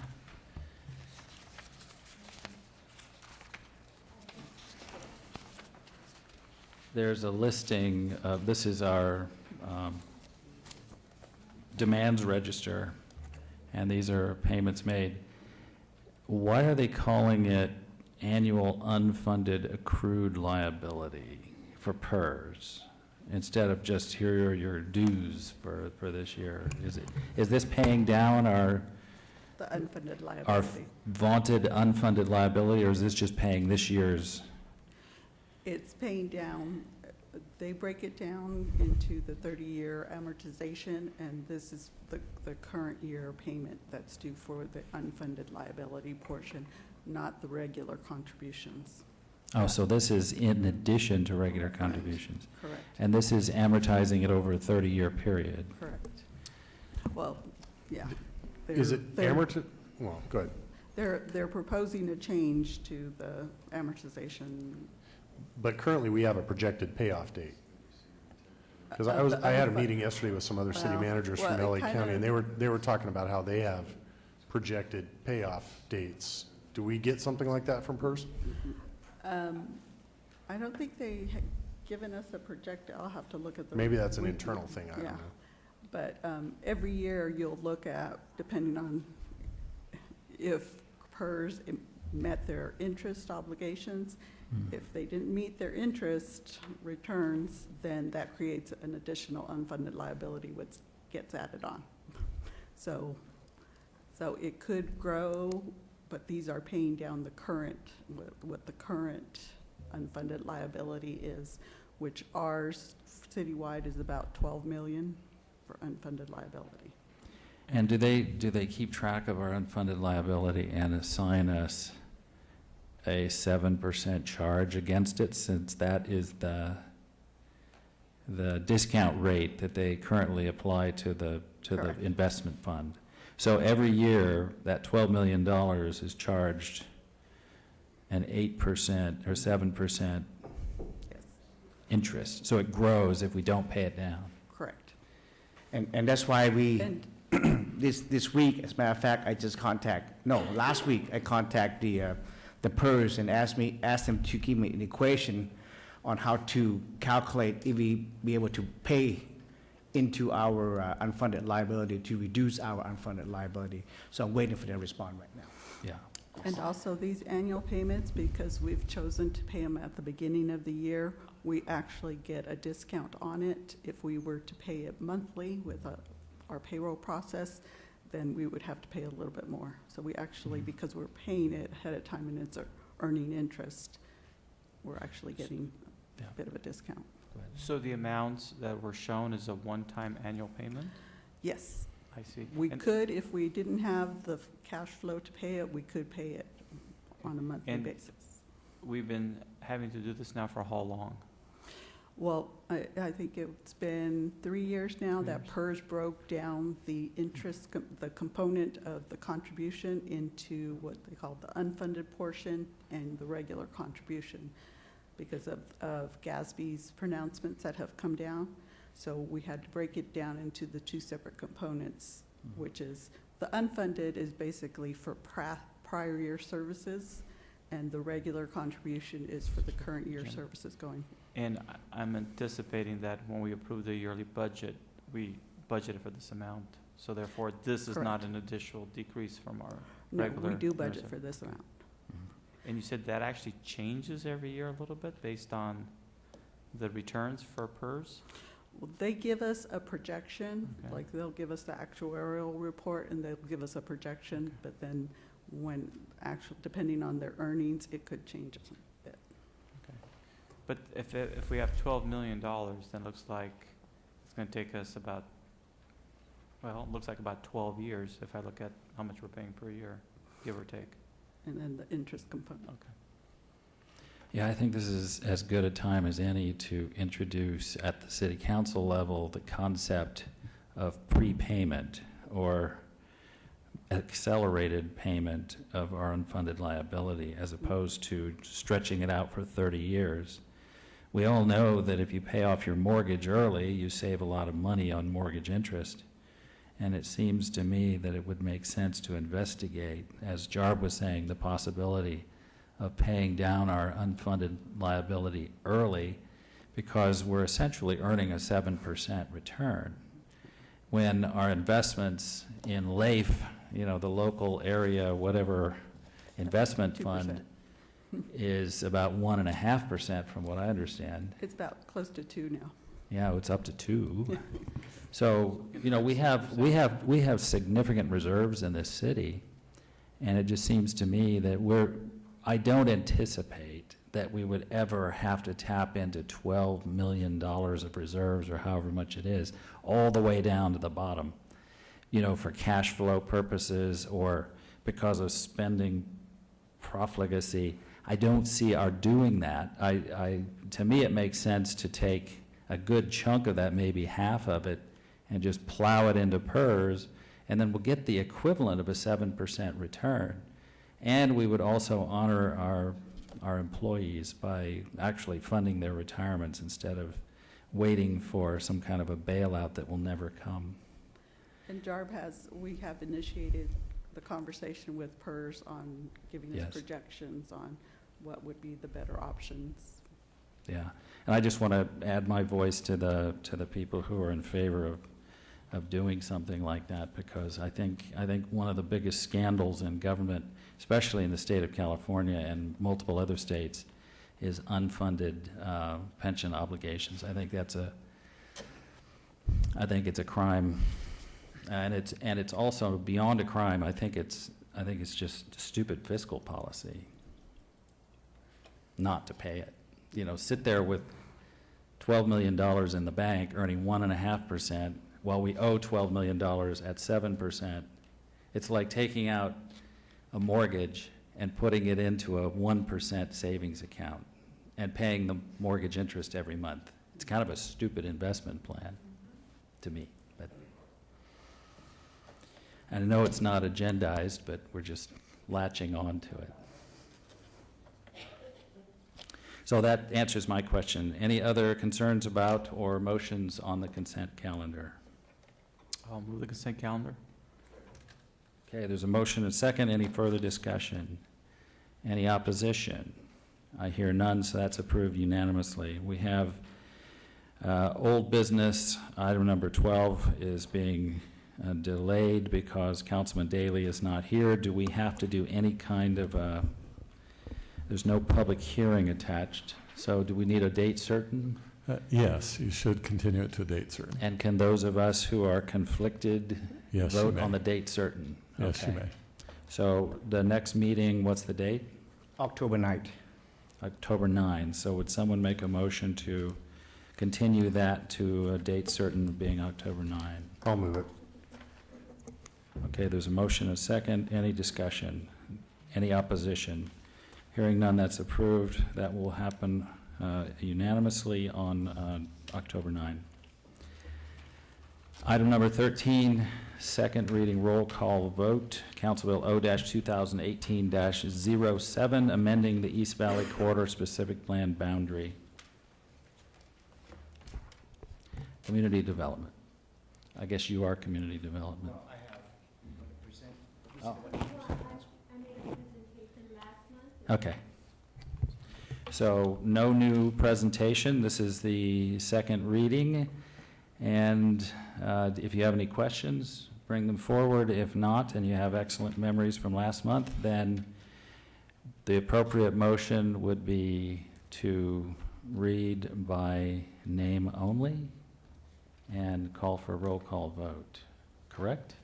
There's a listing of, this is our demands register, and these are payments made. Why are they calling it annual unfunded accrued liability for PERS instead of just here are your dues for this year? Is this paying down the unfunded liability? Our vaunted unfunded liability, or is this just paying this year's? It's paying down. They break it down into the 30-year amortization, and this is the current year payment that's due for the unfunded liability portion, not the regular contributions. Oh, so this is in addition to regular contributions? Correct. And this is amortizing it over a 30-year period? Correct. Well, yeah. Is it amortized? Well, go ahead. They're proposing a change to the amortization. But currently, we have a projected payoff date. Because I had a meeting yesterday with some other city managers from LA County, and they were talking about how they have projected payoff dates. Do we get something like that from PERS? I don't think they had given us a projected. I'll have to look at the. Maybe that's an internal thing. I don't know. But every year you'll look at, depending on if PERS met their interest obligations. If they didn't meet their interest returns, then that creates an additional unfunded liability which gets added on. So it could grow, but these are paying down the current, what the current unfunded liability is, which ours citywide is about 12 million for unfunded liability. And do they keep track of our unfunded liability and assign us a 7% charge against it, since that is the discount rate that they currently apply to the investment fund? So every year, that $12 million is charged an 8% or 7% Yes, interest. So it grows if we don't pay it down. correct. And that's why we, And this week, as a matter of fact, last week, I contacted the PERS and asked them to give me an equation on how to calculate if we be able to pay into our unfunded liability, to reduce our unfunded liability. So I'm waiting for their response right now. Yeah. And also these annual payments, because we've chosen to pay them at the beginning of the year, we actually get a discount on it. If we were to pay it monthly with our payroll process, then we would have to pay a little bit more. So we actually, because we're paying it ahead of time and it's earning interest, we're actually getting Yeah. a bit of a discount. So the amounts that were shown is a one-time annual payment? Yes, I see. we And- could, if we didn't have the cash flow to pay it, we could pay it on a monthly And- basis. We've been having to do this now for how long? Well, I think it's been 3 years now 3 that years. PERS broke down the interest, the component of the contribution into what they call the unfunded portion and the regular contribution because of GASB's pronouncements that have come down. So we had to break it down into the two separate components, which is the unfunded is basically for prior year services, and the regular contribution is for the current year Okay. services going. And I'm anticipating that when we approve the yearly budget, we budgeted for this amount. So therefore, this is not Correct. an additional decrease from our No, regular. we do budget reserve. for this amount. And you said that actually changes every year a little bit based on the returns for PERS? Well, they give us a projection, Okay. like they'll give us the actuarial report and they'll give us a projection, but then when depending on their earnings, it could change a bit. But if we have $12 million, then it looks like it's going to take us about, well, it looks like about 12 years if I look at how much we're paying per year, give or take. And then the interest component. Okay. Yeah, I think this is as good a time as any to introduce at the city council level the concept of prepayment or accelerated payment of our unfunded liability as opposed to stretching it out for 30 years. We all know that if you pay off your mortgage early, you save a lot of money on mortgage interest. And it seems to me that it would make sense to investigate, as Jarb was saying, the possibility of paying down our unfunded liability early because we're essentially earning a 7% return. When our investments in LAIF, the local area, whatever investment 2%. fund, is about 1.5% from what I understand. It's about close to 2 now. Yeah, it's up to 2. So, we have significant reserves in this city, and it just seems to me that I don't anticipate that we would ever have to tap into $12 million of reserves or however much it is, all the way down to the bottom, for cash flow purposes or because of spending profligacy. I don't see our doing that. To me, it makes sense to take a good chunk of that, maybe half of it, and just plow it into PERS, and then we'll get the equivalent of a 7% return. And we would also honor our employees by actually funding their retirements instead of waiting for some kind of a bailout that will never come. And JARB we have initiated the conversation with PERS on giving us Yes. projections on what would be the better options. Yeah, and I just want to add my voice to the people who are in favor of doing something like that, because I think one of the biggest scandals in government, especially in the state of California and multiple other states, is unfunded pension obligations. I think it's a crime, and it's also beyond a crime. I think it's just stupid fiscal policy not to pay it. Sit there with $12 million in the bank earning 1.5% while we owe $12 million at 7%. It's like taking out a mortgage and putting it into a 1% savings account and paying the mortgage interest every month. It's kind of a stupid investment plan to me. But And I know it's not agendized, but we're just latching on to it. So that answers my question. Any other concerns about or motions on the consent calendar? I'll move the consent calendar. Okay, there's a motion and a second. Any further discussion? Any opposition? I hear none, so that's approved unanimously. We have old business, item number 12 is being delayed because Councilman Daly is not here. Do we have to do any kind of there's no public hearing attached, so do we need a date certain? Yes, you should continue it to a date certain. And can those of us who are conflicted Yes, you vote may. on the date certain? Yes, you Okay. may. So the next meeting, what's the date? October 9th. October 9. So would someone make a motion to continue that to a date certain being October 9? I'll move it. Okay, there's a motion, a second. Any discussion? Any opposition? Hearing none, that's approved. That will happen unanimously on October 9. Item number 13, second reading roll call vote. Council Bill O-2018-07, amending the East Valley Corridor Specific Plan Boundary. Community Development. I guess you are Community Development. Oh. Okay. So no new presentation. This is the second reading. And if you have any questions, bring them forward. If not, and you have excellent memories from last month, then the appropriate motion would be to read by name only and call for a roll call vote. Correct?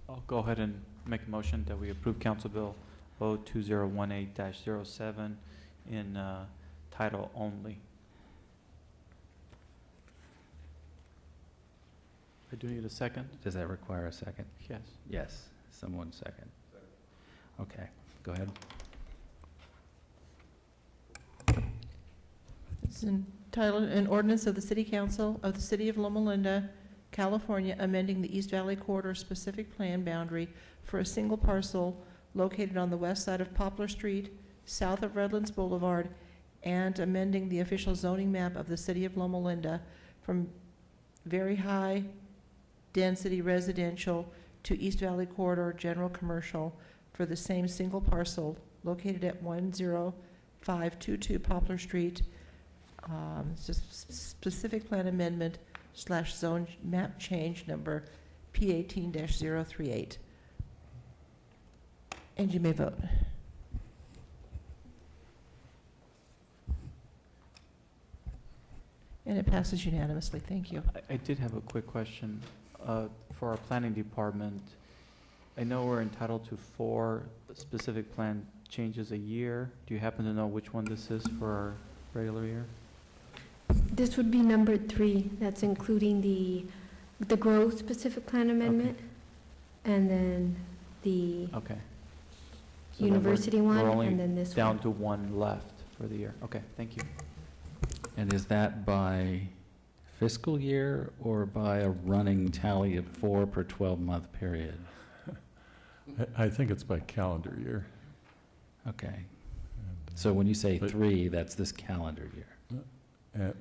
I'll go ahead and make a motion that we approve Council Bill O-2018-07 in title only. Do you need a second? Does that require a second? Yes. Yes, someone second. Okay, go ahead. It's entitled, an ordinance of the City Council of the City of Loma Linda, California, amending the East Valley Corridor Specific Plan Boundary for a single parcel located on the west side of Poplar Street, south of Redlands Boulevard, and amending the official zoning map of the City of Loma Linda from very high density residential to East Valley Corridor General Commercial for the same single parcel located at 10522 Poplar Street. It's just specific plan amendment / zone map change number P18-038. And you may vote. And it passes unanimously. Thank you. I did have a quick question for our planning department. I know we're entitled to 4 specific plan changes a year. Do you happen to know which one this is for our regular year? This would be number 3. That's including the growth specific plan amendment, and then the Okay. So then university one, we're only and then this down one. to 1 left for the year. Okay, thank you. And is that by fiscal year or by a running tally of 4 per 12-month period? I think it's by calendar year. Okay. So when you say 3, that's this calendar year.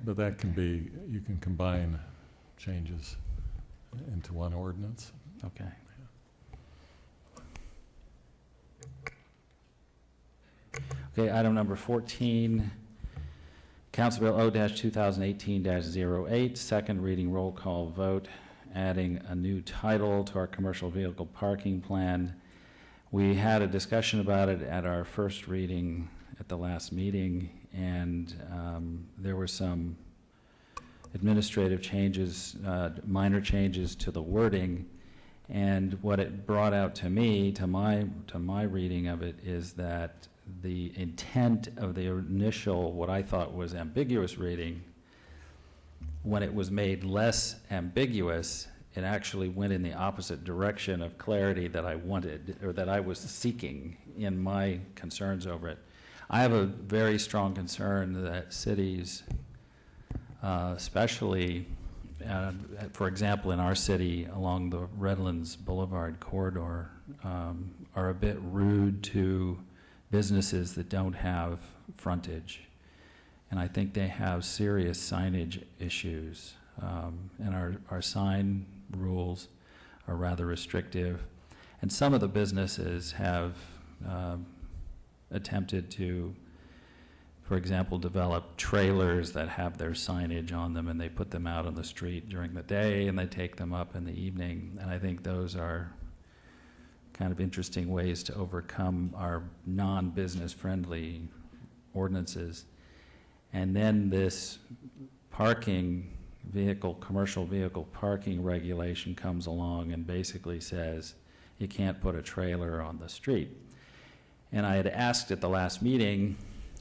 But that can be, you can combine changes into one ordinance. Okay. Okay, item number 14, Council Bill O-2018-08, second reading roll call vote, adding a new title to our commercial vehicle parking plan. We had a discussion about it at our first reading at the last meeting, and there were some administrative changes, minor changes to the wording. And what it brought out to me, to my reading of it, is that the intent of the initial, what I thought was ambiguous reading, when it was made less ambiguous, it actually went in the opposite direction of clarity that I wanted, or that I was seeking in my concerns over it. I have a very strong concern that cities, especially for example, in our city, along the Redlands Boulevard corridor, are a bit rude to businesses that don't have frontage. And I think they have serious signage issues. And our sign rules are rather restrictive. And some of the businesses have attempted to, for example, develop trailers that have their signage on them, and they put them out on the street during the day and they take them up in the evening. And I think those are kind of interesting ways to overcome our non-business friendly ordinances. And then this commercial vehicle parking regulation comes along and basically says you can't put a trailer on the street. And I had asked at the last meeting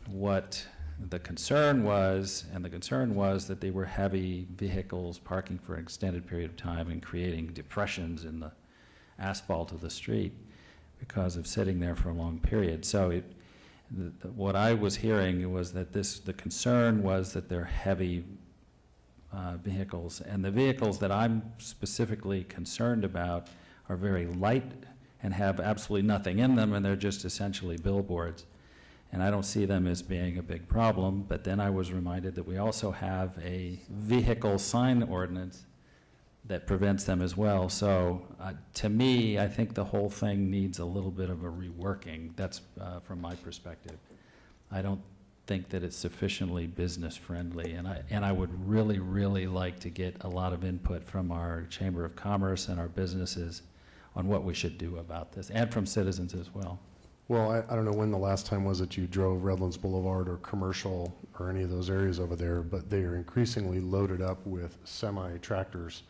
what the concern was, and the concern was that they were heavy vehicles parking for an extended period of time and creating depressions in the asphalt of the street because of sitting there for a long period. So what I was hearing was that the concern was that they're heavy vehicles, and the vehicles that I'm specifically concerned about are very light and have absolutely nothing in them, and they're just essentially billboards. And I don't see them as being a big problem, but then I was reminded that we also have a vehicle sign ordinance that prevents them as well. So to me, I think the whole thing needs a little bit of a reworking. That's from my perspective. I don't think that it's sufficiently business friendly, and I would really, really like to get a lot of input from our Chamber of Commerce and our businesses on what we should do about this, and from citizens as well. Well, I don't know when the last time was that you drove Redlands Boulevard or Commercial or any of those areas over there, but they are increasingly loaded up with semi-tractors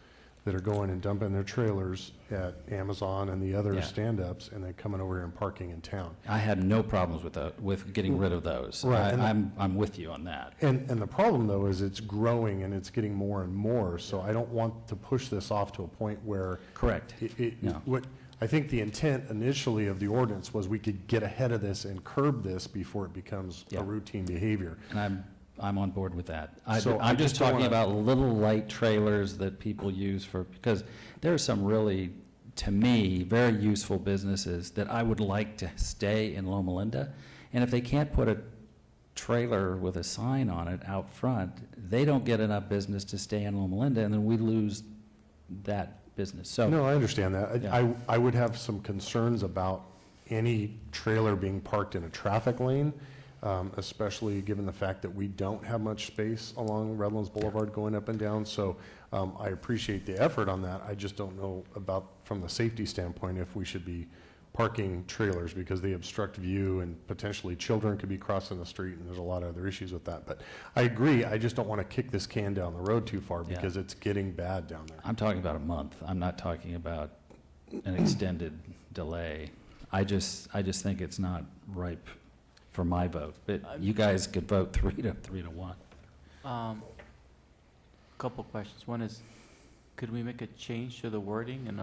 that are going and dumping their trailers at Amazon and the other stand-ups, and then coming over here and parking in town. I had no problems with getting rid of those. Right. I'm with you on that. And the problem, though, is it's growing and it's getting more and more, so I don't want to push this off to a point where... Correct. What I think the intent initially of the ordinance was we could get ahead of this and curb this before it becomes a routine behavior. And I'm on board with that. So I'm just talking about little light trailers that people use because there are some really, to me, very useful businesses that I would like to stay in Loma Linda. And if they can't put a trailer with a sign on it out front, they don't get enough business to stay in Loma Linda, and then we lose that business. So no, I understand that. Yeah. I would have some concerns about any trailer being parked in a traffic lane, especially given the fact that we don't have much space along Redlands Boulevard going up and down. So I appreciate the effort on that. I just don't know about, from the safety standpoint, if we should be parking trailers because they obstruct view and potentially children could be crossing the street, and there's a lot of other issues with that. But I agree. I just don't want to kick this can down the road too far because it's getting bad down there. I'm talking about a month. I'm not talking about an extended delay. I just think it's not ripe for my vote. But you guys could vote 3-1. Couple questions. One is, could we make a change to the wording and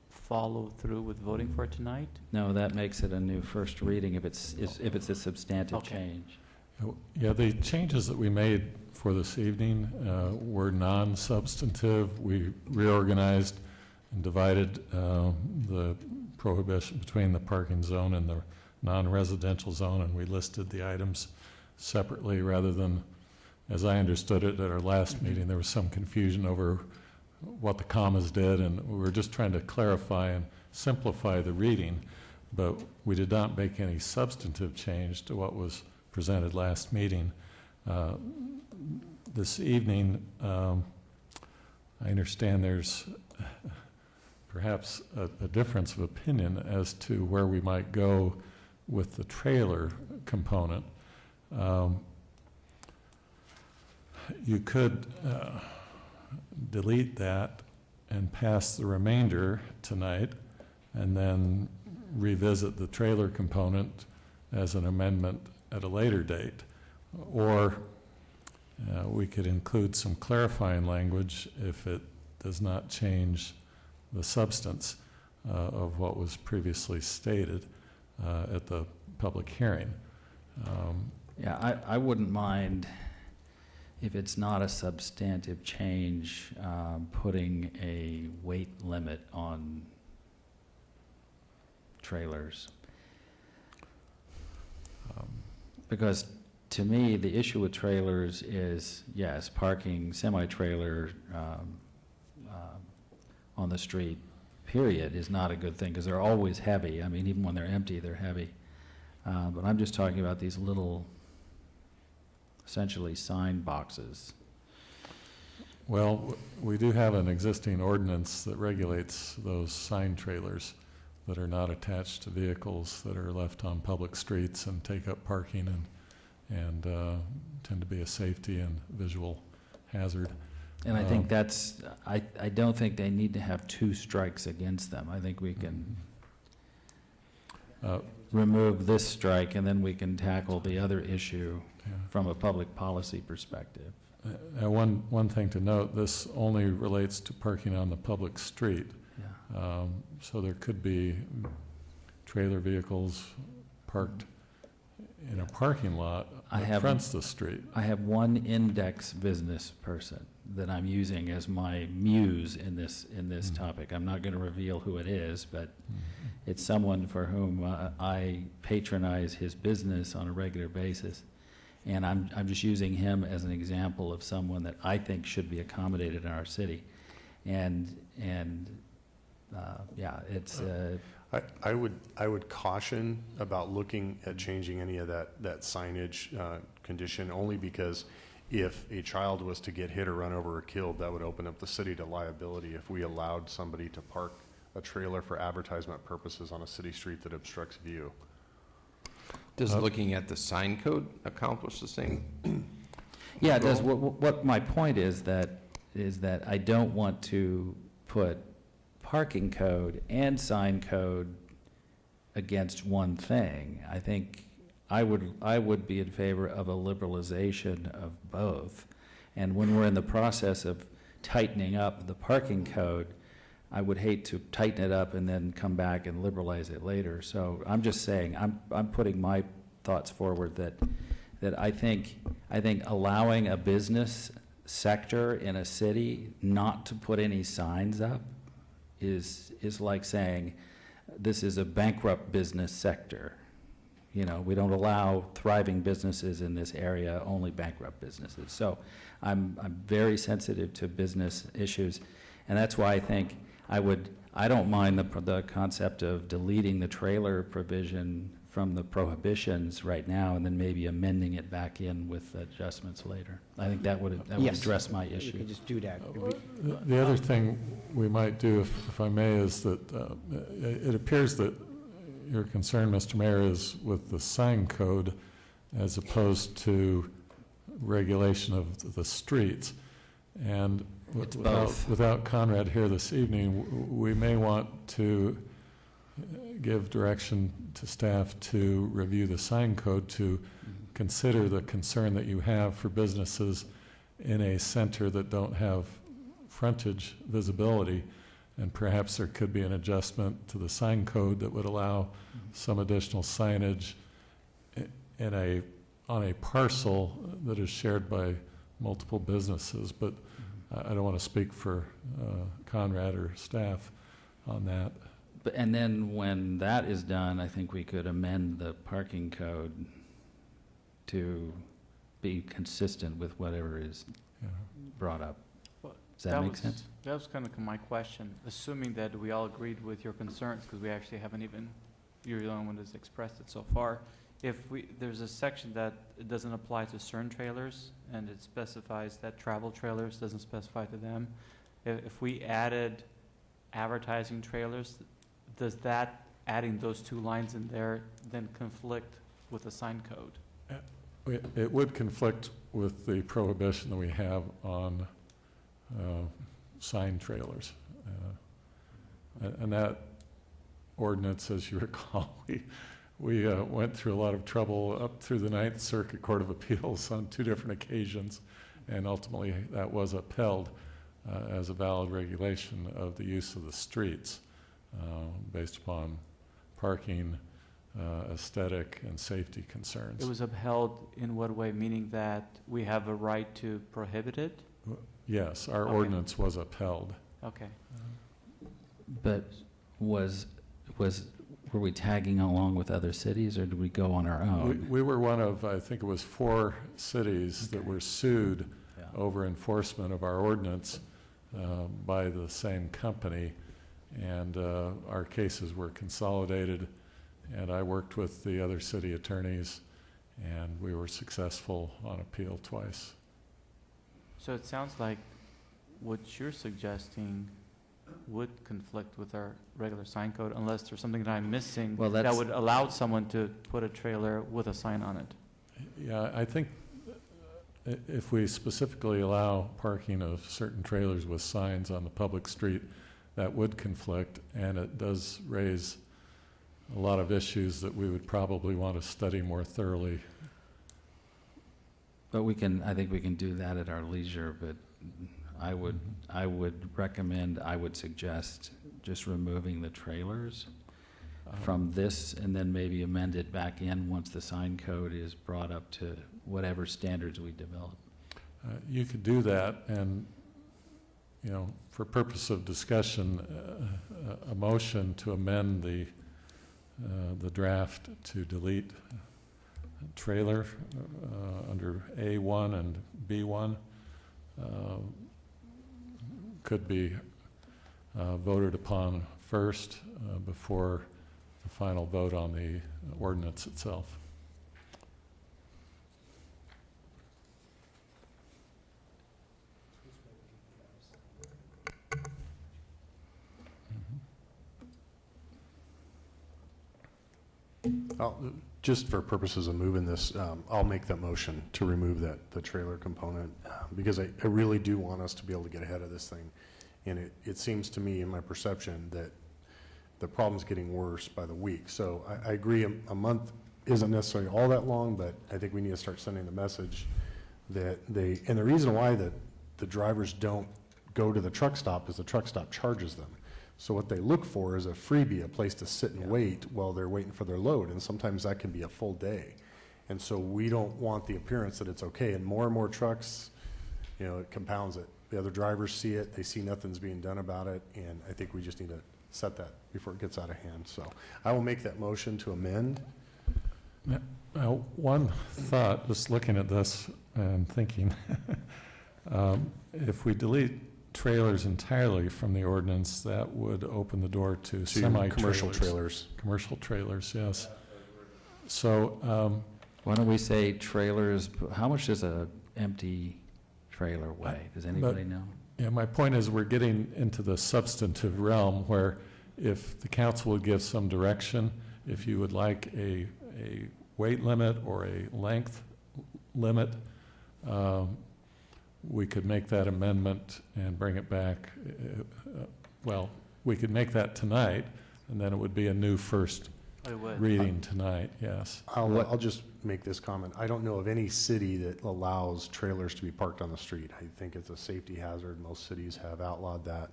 follow through with voting for it tonight? No, that makes it a new first reading if it's a substantive change. Yeah, the changes that we made for this evening were non-substantive. We reorganized and divided the prohibition between the parking zone and the non-residential zone, and we listed the items separately rather than, as I understood it at our last meeting, there was some confusion over what the commas did, and we were just trying to clarify and simplify the reading, but we did not make any substantive change to what was presented last meeting. This evening, I understand there's perhaps a difference of opinion as to where we might go with the trailer component. You could delete that and pass the remainder tonight and then revisit the trailer component as an amendment at a later date. Or we could include some clarifying language if it does not change the substance of what was previously stated at the public hearing. Yeah, I wouldn't mind if it's not a substantive change, putting a weight limit on trailers. Because to me, the issue with trailers is, yes, parking semi-trailer on the street, period, is not a good thing, because they're always heavy. I mean, even when they're empty, they're heavy. But I'm just talking about these little, essentially sign boxes. Well, we do have an existing ordinance that regulates those sign trailers that are not attached to vehicles that are left on public streets and take up parking and tend to be a safety and visual hazard. And I think that's, I don't think they need to have two strikes against them. I think we can remove this strike, and then we can tackle the other issue from a public policy perspective. One thing to note, this only relates to parking on the public street. Yeah. So there could be trailer vehicles parked in a parking lot that fronts the street. I have one index business person that I'm using as my muse in this topic. I'm not going to reveal who it is, but it's someone for whom I patronize his business on a regular basis. And I'm just using him as an example of someone that I think should be accommodated in our city. And yeah, it's. I would caution about looking at changing any of that signage condition, only because if a child was to get hit or run over or killed, that would open up the city to liability if we allowed somebody to park a trailer for advertisement purposes on a city street that obstructs view. Does looking at the sign code accomplish the same? Yeah, it does. What my point is that I don't want to put parking code and sign code against one thing. I think I would be in favor of a liberalization of both. And when we're in the process of tightening up the parking code, I would hate to tighten it up and then come back and liberalize it later. So I'm just saying, I'm putting my thoughts forward that I think allowing a business sector in a city not to put any signs up is like saying this is a bankrupt business sector. You know, we don't allow thriving businesses in this area, only bankrupt businesses. So I'm very sensitive to business issues, and that's why I think I don't mind the concept of deleting the trailer provision from the prohibitions right now, and then maybe amending it back in with adjustments later. I think that would address my issue. You could just do that. The other thing we might do, if I may, is that it appears that your concern, Mr. Mayor, is with the sign code as opposed to regulation of the streets. And without Conrad here this evening, we may want to give direction to staff to review the sign code to consider the concern that you have for businesses in a center that don't have frontage visibility, and perhaps there could be an adjustment to the sign code that would allow some additional signage on a parcel that is shared by multiple businesses. But I don't want to speak for Conrad or staff on that. And then when that is done, I think we could amend the parking code to be consistent with whatever is brought up. Does that make sense? That was kind of my question, assuming that we all agreed with your concerns, because we actually haven't even, you're the only one that's expressed it so far. If there's a section that it doesn't apply to certain trailers, and it specifies that travel trailers doesn't specify to them, if we added advertising trailers, does that, adding those two lines in there, then conflict with the sign code? It would conflict with the prohibition that we have on sign trailers. And that ordinance, as you recall, we went through a lot of trouble up through the Ninth Circuit Court of Appeals on 2 different occasions, and ultimately that was upheld as a valid regulation of the use of the streets based upon parking aesthetic and safety concerns. It was upheld in what way, meaning that we have a right to prohibit it? Yes, our Okay. ordinance was upheld. Okay. But were we tagging along with other cities, or did we go on our own? We were one of, I think it was 4 cities that were sued Yeah. over enforcement of our ordinance by the same company, and our cases were consolidated, and I worked with the other city attorneys, and we were successful on appeal twice. So it sounds like what you're suggesting would conflict with our regular sign code unless there's something that I'm missing Well, that that's- would allow someone to put a trailer with a sign on it. Yeah, I think if we specifically allow parking of certain trailers with signs on the public street, that would conflict, and it does raise a lot of issues that we would probably want to study more thoroughly. But I think we can do that at our leisure, but I would suggest just removing the trailers from this and then maybe amend it back in once the sign code is brought up to whatever standards we develop. You could do that, and, for purpose of discussion, a motion to amend the draft to delete trailer under A1 and B1 could be voted upon first before the final vote on the ordinance itself. Just for purposes of moving this, I'll make that motion to remove the trailer component, because I really do want us to be able to get ahead of this thing. And it seems to me, in my perception, that the problem's getting worse by the week. So I agree, a month isn't necessarily all that long, but I think we need to start sending the message that and the reason why that the drivers don't go to the truck stop is the truck stop charges them. So what they look for is a freebie, a place to sit and wait while they're waiting for their load, and sometimes that can be a full day. And so we don't want the appearance that it's okay, and more trucks, it compounds it. The other drivers see it, they see nothing's being done about it, and I think we just need to set that before it gets out of hand. So I will make that motion to amend. Now, one thought, just looking at this and thinking, if we delete trailers entirely from the ordinance, that would open the door to semi-trailers. Commercial trailers. Commercial trailers, yes. So, why don't we say trailers, how much does a empty trailer weigh? Does anybody know? Yeah, my point is we're getting into the substantive realm where if the council would give some direction, if you would like a weight limit or a length limit, we could make that amendment and bring it back. We could make that tonight, and then it would be a new first reading tonight, yes. I'll just make this comment. I don't know of any city that allows trailers to be parked on the street. I think it's a safety hazard. Most cities have outlawed that.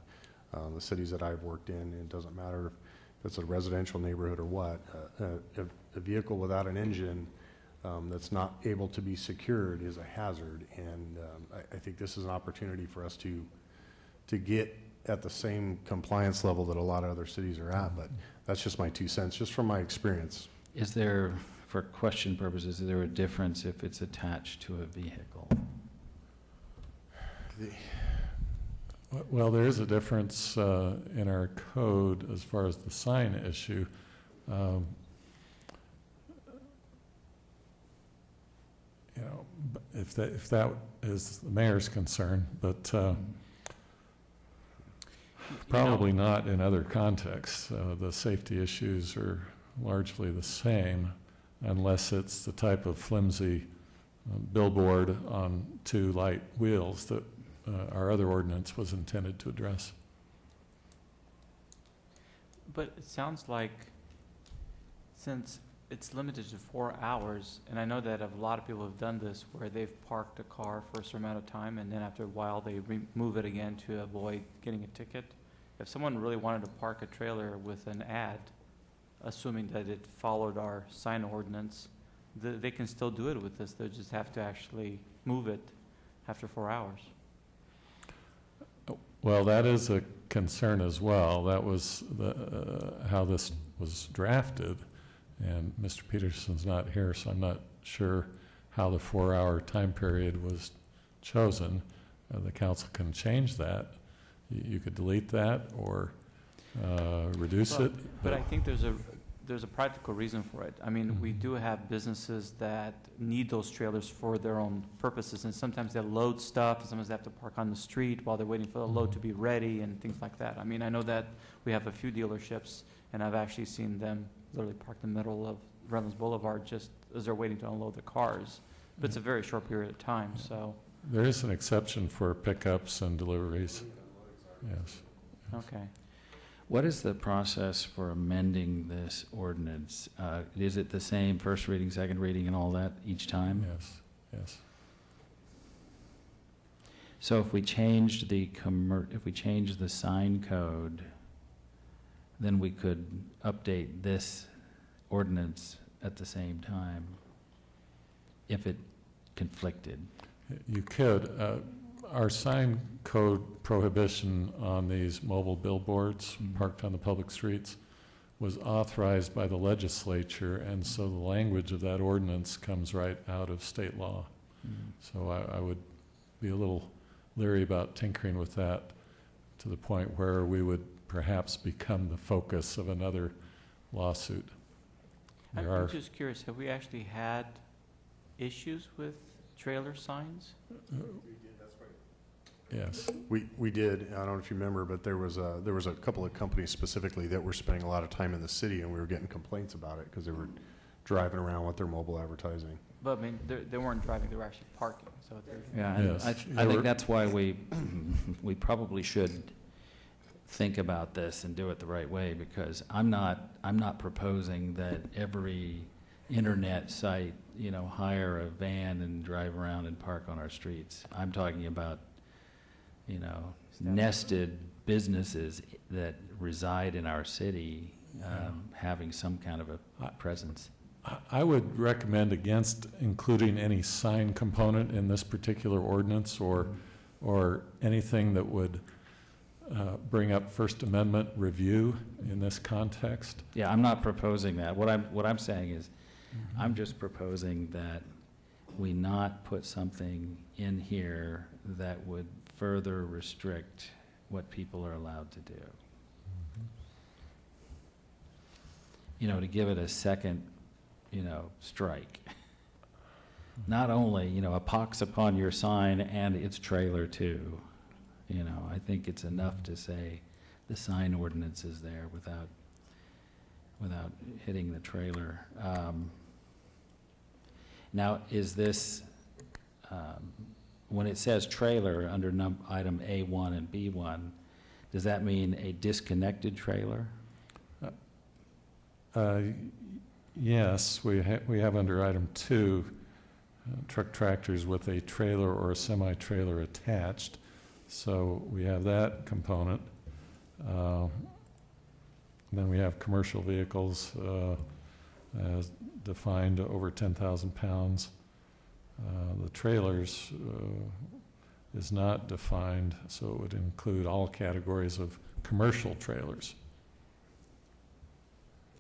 The cities that I've worked in, it doesn't matter if it's a residential neighborhood or what, a vehicle without an engine that's not able to be secured is a hazard, and I think this is an opportunity for us to get at the same compliance level that a lot of other cities are at, but that's just my 2 cents, just from my experience. Is there, for question purposes, is there a difference if it's attached to a vehicle? Well, there is a difference in our code as far as the sign issue. If that is the mayor's concern, but probably not in other contexts. The safety issues are largely the same, unless it's the type of flimsy billboard on 2 light wheels that our other ordinance was intended to address. But it sounds like, since it's limited to 4 hours, and I know that a lot of people have done this where they've parked a car for a certain amount of time, and then after a while they remove it again to avoid getting a ticket. If someone really wanted to park a trailer with an ad, assuming that it followed our sign ordinance, they can still do it with this. They'll just have to actually move it after 4 hours. Well, that is a concern as well. That was how this was drafted, and Mr. Peterson's not here, so I'm not sure how the 4-hour time period was chosen. The council can change that. You could delete that or reduce it. But I think there's a practical reason for it. I mean, we do have businesses that need those trailers for their own purposes, and sometimes they load stuff, and sometimes they have to park on the street while they're waiting for the load to be ready and things like that. I mean, I know that we have a few dealerships, and I've actually seen them literally parked in the middle of Redlands Boulevard just as they're waiting to unload the cars. But it's a very short period of time, so. There is an exception for pickups and deliveries. Yes. Okay. What is the process for amending this ordinance? Is it the same first reading, second reading, and all that each time? Yes, yes. So if we changed the sign code, then we could update this ordinance at the same time if it conflicted. You could. Our sign code prohibition on these mobile billboards parked on the public streets was authorized by the legislature, and so the language of that ordinance comes right out of state law. So I would be a little leery about tinkering with that to the point where we would perhaps become the focus of another lawsuit. I'm just curious, have we actually had issues with trailer signs? Yes. We did. I don't know if you remember, but there was a couple of companies specifically that were spending a lot of time in the city, and we were getting complaints about it because they were driving around with their mobile advertising. But I mean, they weren't driving, they were actually parking, so they're. Yeah, and Yes. I think that's why we probably should think about this and do it the right way, because I'm not proposing that every internet site, hire a van and drive around and park on our streets. I'm talking about, nested businesses that reside in our city, having some kind of a presence. I would recommend against including any sign component in this particular ordinance or anything that would bring up First Amendment review in this context. Yeah, I'm not proposing that. What I'm saying is, I'm just proposing that we not put something in here that would further restrict what people are allowed to do. To give it a second, strike. Not only, a pox upon your sign and its trailer too. I think it's enough to say the sign ordinance is there without hitting the trailer. Now, is this, when it says trailer under item A1 and B1, does that mean a disconnected trailer? Yes, we have under item 2, truck tractors with a trailer or a semi-trailer attached. So we have that component. Then we have commercial vehicles as defined over 10,000 pounds. The trailers is not defined, so it would include all categories of commercial trailers.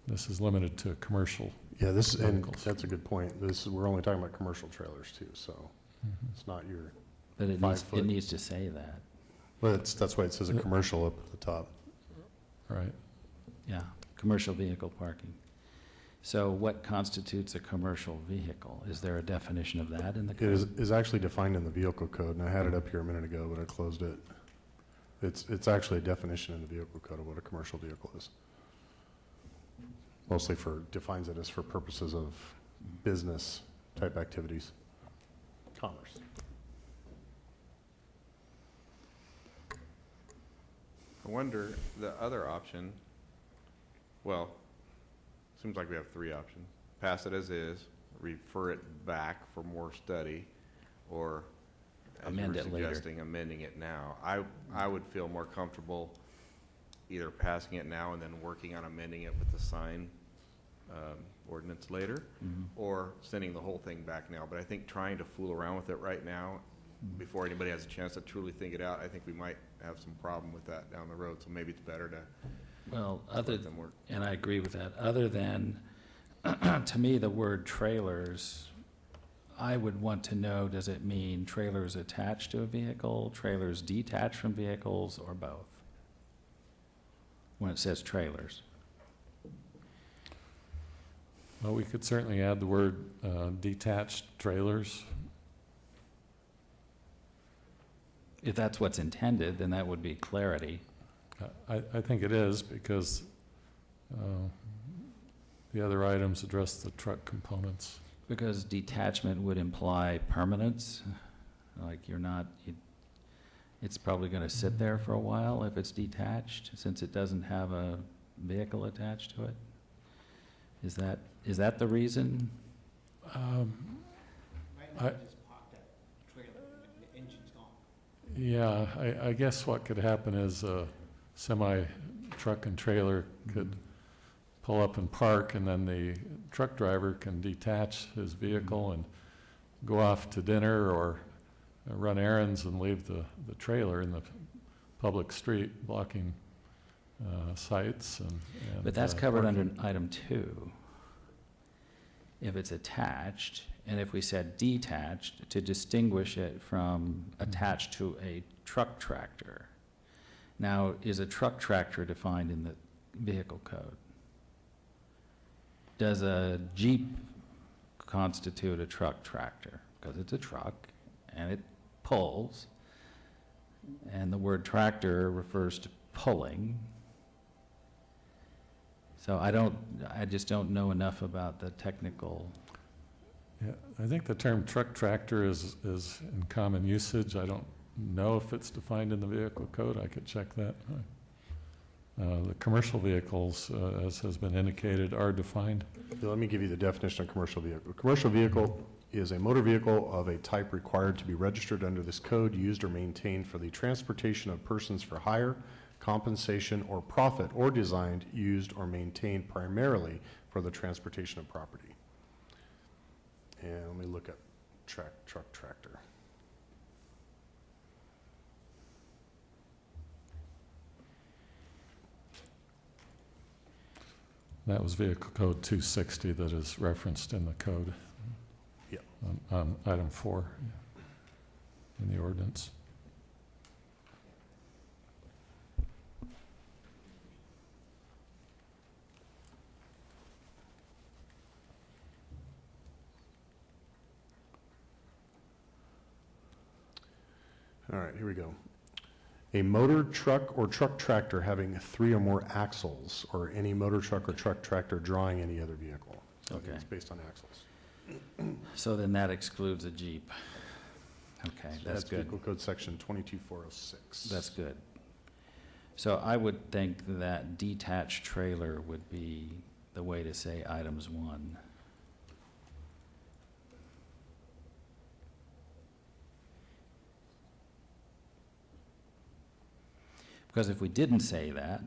This is limited to commercial vehicles. And that's a good point. We're only talking about commercial trailers too, so it's not your But it 5 foot. needs to say that. Well, that's why it says a commercial up at the top. Right. Yeah, commercial vehicle parking. So what constitutes a commercial vehicle? Is there a definition of that in the It code? is actually defined in the vehicle code, and I had it up here a minute ago, but I closed it. It's actually a definition in the vehicle code of what a commercial vehicle is. Mostly defines it as for purposes of business type activities. Commerce. I wonder, the other option, well, seems like we have 3 options. Pass it as is, refer it back for more study, or as you Amend were it later. suggesting, amending it now. I would feel more comfortable either passing it now and then working on amending it with the sign ordinance later, or sending the whole thing back now. But I think trying to fool around with it right now, before anybody has a chance to truly think it out, I think we might have some problem with that down the road. So maybe it's better to Well, let them work. and I agree with that, other than, to me, the word trailers, I would want to know, does it mean trailers attached to a vehicle, trailers detached from vehicles, or both? When it says trailers. Well, we could certainly add the word detached trailers. If that's what's intended, then that would be clarity. I think it is, because the other items address the truck components. Because detachment would imply permanence, like it's probably gonna sit there for a while if it's detached, since it doesn't have a vehicle attached to it. Is that the reason? Yeah, I guess what could happen is a semi-truck and trailer could pull up and park, and then the truck driver can detach his vehicle and go off to dinner or run errands and leave the trailer in the public street blocking sites and But that's covered parking. under item 2. If it's attached, and if we said detached, to distinguish it from attached to a truck tractor. Now, is a truck tractor defined in the vehicle code? Does a Jeep constitute a truck tractor? Because it's a truck, and it pulls, and the word tractor refers to pulling. So I just don't know enough about the technical. Yeah, I think the term truck tractor is in common usage. I don't know if it's defined in the vehicle code. I could check that. The commercial vehicles, as has been indicated, are defined. Let me give you the definition of commercial vehicle. Commercial vehicle is a motor vehicle of a type required to be registered under this code, used or maintained for the transportation of persons for hire, compensation, or profit, or designed, used, or maintained primarily for the transportation of property. And let me look at truck tractor. That was vehicle code 260 that is referenced in the code. Yep. On item 4 in the ordinance. All right, here we go. A motor truck or truck tractor having 3 or more axles, or any motor truck or truck tractor drawing any other vehicle. So I think Okay. it's based on axles. So then that excludes a Jeep. Okay, So that's good. Vehicle Code Section 22406. That's good. So I would think that detached trailer would be the way to say items 1. Because if we didn't say that,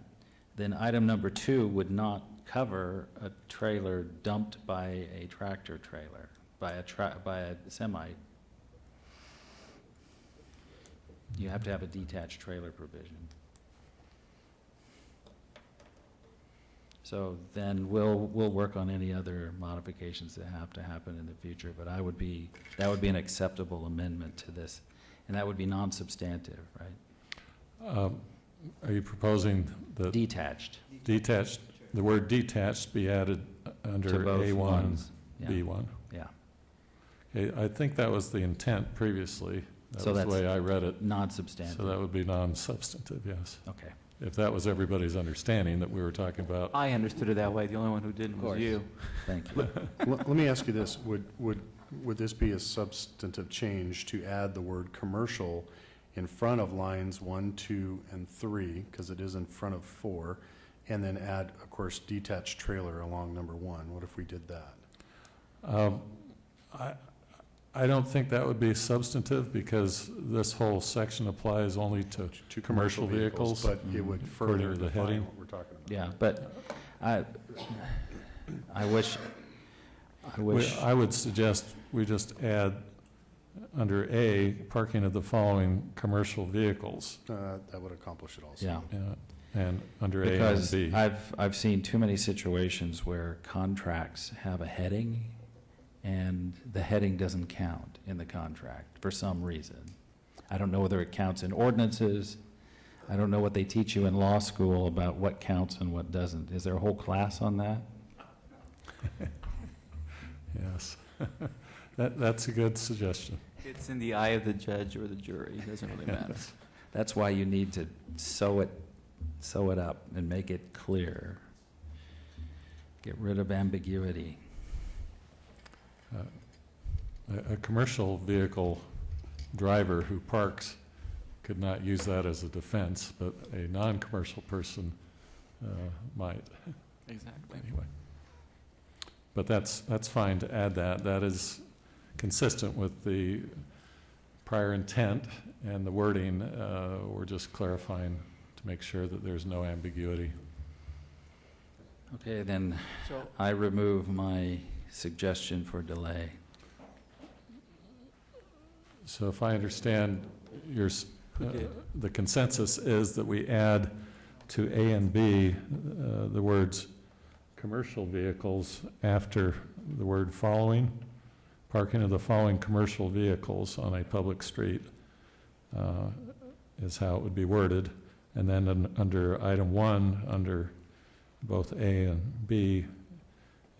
then item number 2 would not cover a trailer dumped by a tractor trailer, by a semi. You have to have a detached trailer provision. So then we'll work on any other modifications that have to happen in the future, but that would be an acceptable amendment to this, and that would be non-substantive, right? Are you proposing the Detached. the word detached be added under To both A1, ones. Yeah. B1? Yeah. Okay, I think that was the intent previously. That So was the that's way I read it. Non-substantive. So that would be non-substantive, yes. Okay. If that was everybody's understanding that we were talking about. I understood it that way. The only one who didn't was you. Thank you. Let me ask you this, would this be a substantive change to add the word commercial in front of lines 1, 2, and 3, because it is in front of 4, and then add, of course, detached trailer along number 1? What if we did that? I don't think that would be substantive, because this whole section applies only to commercial vehicles. But it would according further to the define heading. what we're talking about. Yeah, but I I wish, I would suggest we just add under A, parking of the following commercial vehicles. That would accomplish it also. yeah. And under A and Because B. I've seen too many situations where contracts have a heading, and the heading doesn't count in the contract for some reason. I don't know whether it counts in ordinances. I don't know what they teach you in law school about what counts and what doesn't. Is there a whole class on that? Yes. That's a good suggestion. It's in the eye of the judge or the jury. It doesn't really matter. That's why you need to sew it up and make it clear. Get rid of ambiguity. A commercial vehicle driver who parks could not use that as a defense, but a non-commercial person might. Exactly. Anyway. But that's fine to add that. That is consistent with the prior intent and the wording. We're just clarifying to make sure that there's no ambiguity. Okay, then So, I remove my suggestion for delay. So if I understand Okay. the consensus is that we add to A and B the words commercial vehicles after the word following, parking of the following commercial vehicles on a public street is how it would be worded. And then under item 1, under both A and B,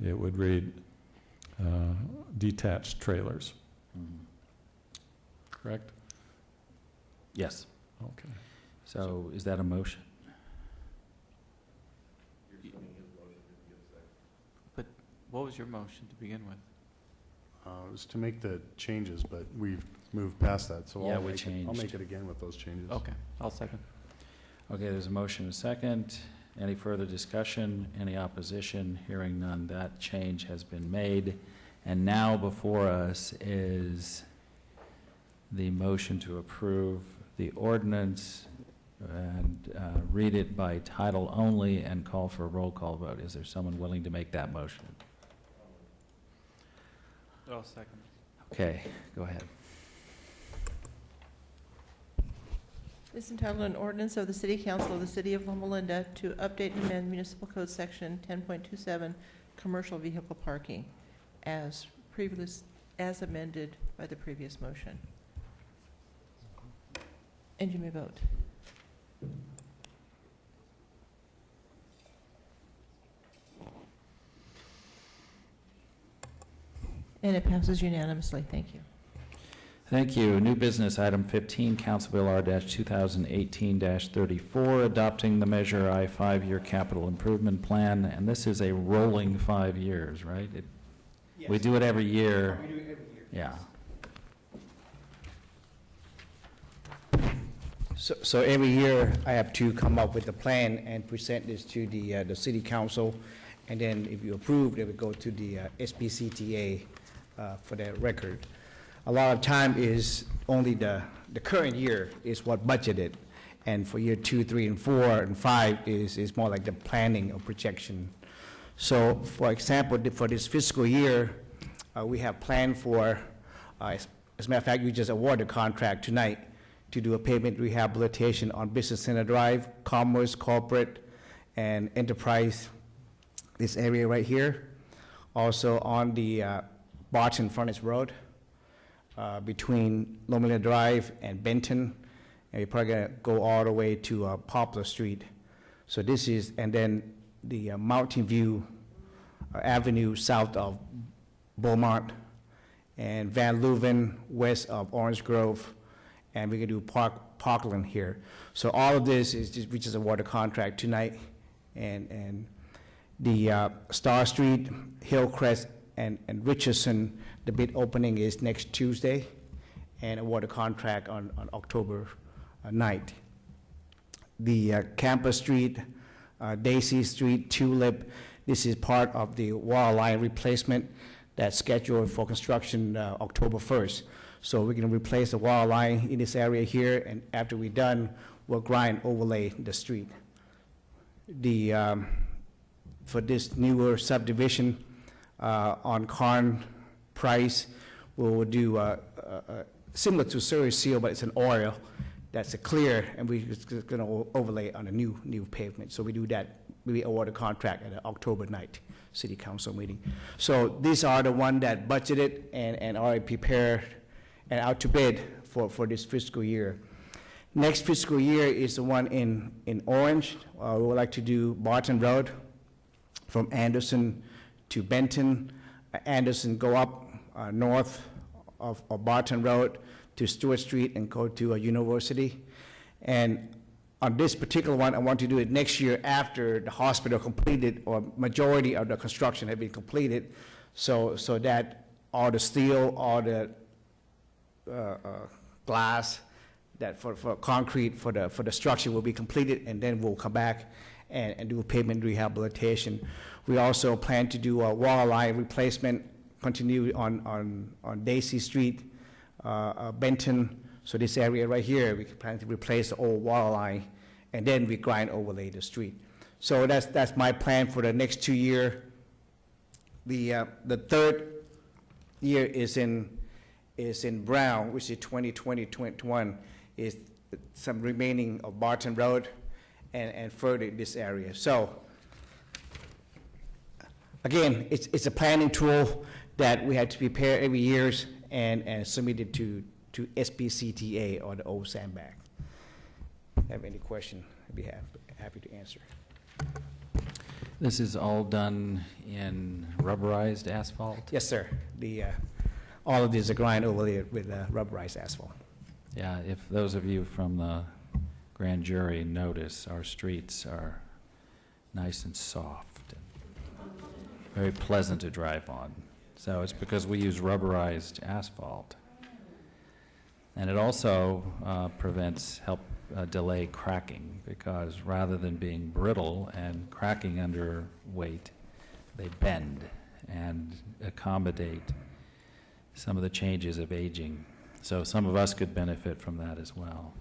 it would read detached trailers. Correct? Yes. Okay. So is that a motion? but what was your motion to begin with? It was to make the changes, but we've moved past that, so Yeah, I'll we make changed. it again with those changes. Okay, I'll second. Okay, there's a motion and a second. Any further discussion? Any opposition? Hearing none, that change has been made. And now before us is the motion to approve the ordinance and read it by title only and call for a roll call vote. Is there someone willing to make that motion? I'll second. Okay, go ahead. This is entitled an ordinance of the City Council of the City of Loma Linda to update and amend Municipal Code Section 10.27, commercial vehicle parking, as amended by the previous motion. And you may vote. And it passes unanimously. Thank you. Thank you. New business, item 15, Council Bill R-2018-34, adopting the Measure I 5-year capital improvement plan. And this is a rolling 5 years, right? We do it every year. We do it every year. Yeah. So every year, I have to come up with a plan and present this to the city council, and then if you approve, it would go to the SBCTA for that record. A lot of time is only the current year is what budgeted, and for year 2, 3, and 4, and 5 is more like the planning or projection. So, for example, for this fiscal year, we have planned for, as a matter of fact, we just awarded a contract tonight to do a pavement rehabilitation on Business Center Drive, Commerce, Corporate, and Enterprise, this area right here. Also on the Barton Furnace Road, between Loma Linda Drive and Benton, and we're probably gonna go all the way to Poplar Street. So this is, and then the Mountain View Avenue south of Beaumont, and Van Leuven west of Orange Grove, and we're gonna do Parkland here. So all of this is just, we just awarded a contract tonight, and the Star Street, Hillcrest, and Richardson, the bid opening is next Tuesday, and award a contract on October 9th. The Campus Street, Daisy Street, Tulip, this is part of the wall line replacement that's scheduled for construction October 1st. So we're going to replace the wall line in this area here, and after we're done, we'll grind overlay the street. For this newer subdivision, On corn price, we will do similar to Surrey seal, but it's an oil that's a clear, and we're just going to overlay on a new pavement. So we do that. We award a contract at an October night city council meeting. So these are the one that budgeted and already prepared and out to bid for this fiscal year. Next fiscal year is the one in Orange. We would like to do Barton Road from Anderson to Benton. Anderson go up north of Barton Road to Stewart Street and go to a University. And on this particular one, I want to do it next year after the hospital completed, or majority of the construction had been completed, so that all the steel, all the glass, that for concrete, for the structure will be completed, and then we'll come back and do pavement rehabilitation. We also plan to do a water line replacement, continue on Daisy Street, Benton. So this area right here, we plan to replace the old water line, and then we grind overlay the street. So that's my plan for the next 2 years. The third year is in Brown, which is 2020-21, is some remaining of Barton Road and further in this area. So again, it's a planning tool that we had to prepare every year and submit it to SBCTA, or the old sandbag. Have any question, I'd be happy to answer. This is all done in rubberized asphalt? Yes, sir. All of these are grind overlaid with rubberized asphalt. Yeah, if those of you from the grand jury notice, our streets are nice and soft and very pleasant to drive on. So it's because we use rubberized asphalt. And it also delay cracking, because rather than being brittle and cracking under weight, they bend and accommodate some of the changes of aging. So some of us could benefit from that as well.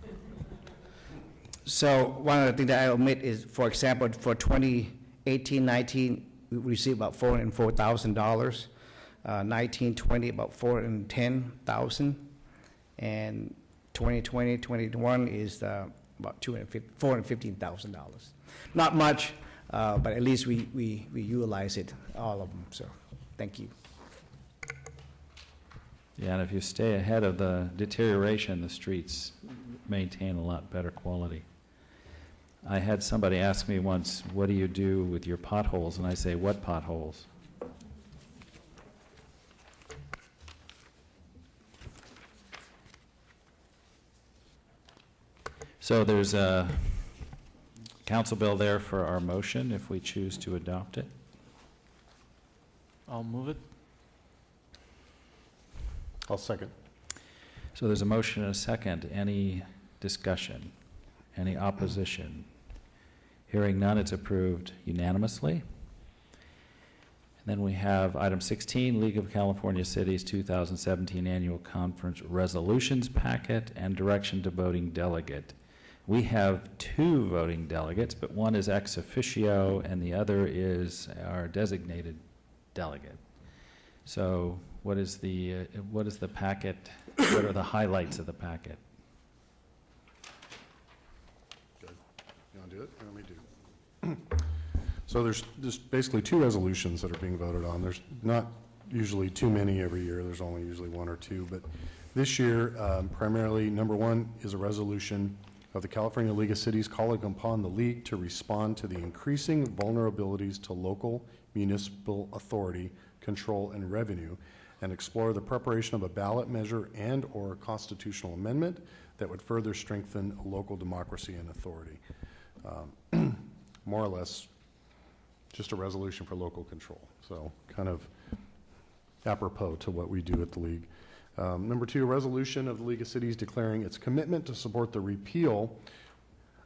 So one of the things that I omit is, for example, for 2018-19, we received about $404,000. 19-20, about $410,000. And 2020-21 is about $415,000. Not much, but at least we utilize it, all of them. So thank you. Yeah, and if you stay ahead of the deterioration, the streets maintain a lot better quality. I had somebody ask me once, what do you do with your potholes? And I say, what potholes? So there's a council bill there for our motion if we choose to adopt it. I'll move it. I'll second. So there's a motion and a second. Any discussion? Any opposition? Hearing none, it's approved unanimously. And then we have item 16, League of California Cities 2017 Annual Conference Resolutions Packet and Direction to Voting Delegate. We have 2 voting delegates, but one is ex officio and the other is our designated delegate. So what is the packet? What are the highlights of the packet? Good. You want to do it? Let me do it. So there's just basically 2 resolutions that are being voted on. There's not usually too many every year. There's only usually 1 or 2. But this year, primarily, number 1 is a resolution of the California League of Cities calling upon the League to respond to the increasing vulnerabilities to local municipal authority, control, and revenue, and explore the preparation of a ballot measure and/or constitutional amendment that would further strengthen local democracy and authority. More or less, just a resolution for local control. So kind of apropos to what we do at the League. Number 2, a resolution of the League of Cities declaring its commitment to support the repeal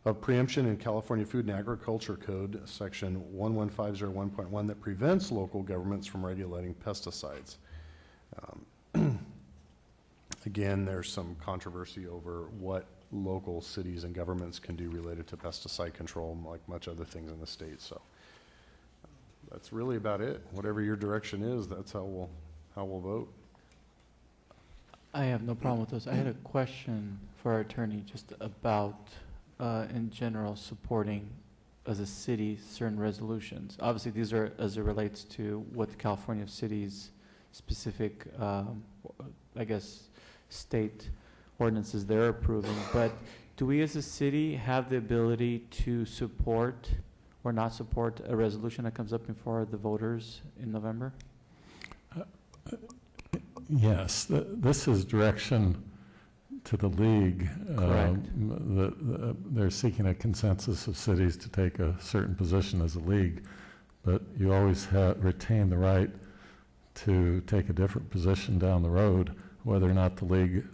of preemption in California Food and Agriculture Code, section 11501.1, that prevents local governments from regulating pesticides. Again, there's some controversy over what local cities and governments can do related to pesticide control, like much other things in the state. So that's really about it. Whatever your direction is, that's how we'll vote. I have no problem with those. I had a question for our attorney just about, in general, supporting as a city certain resolutions. Obviously, these are as it relates to what the California city's specific, I guess, state ordinances they're approving. But do we as a city have the ability to support or not support a resolution that comes up before the voters in November? Yes, this is direction to the league. Correct. They're seeking a consensus of cities to take a certain position as a league, but you always retain the right to take a different position down the road, whether or not the league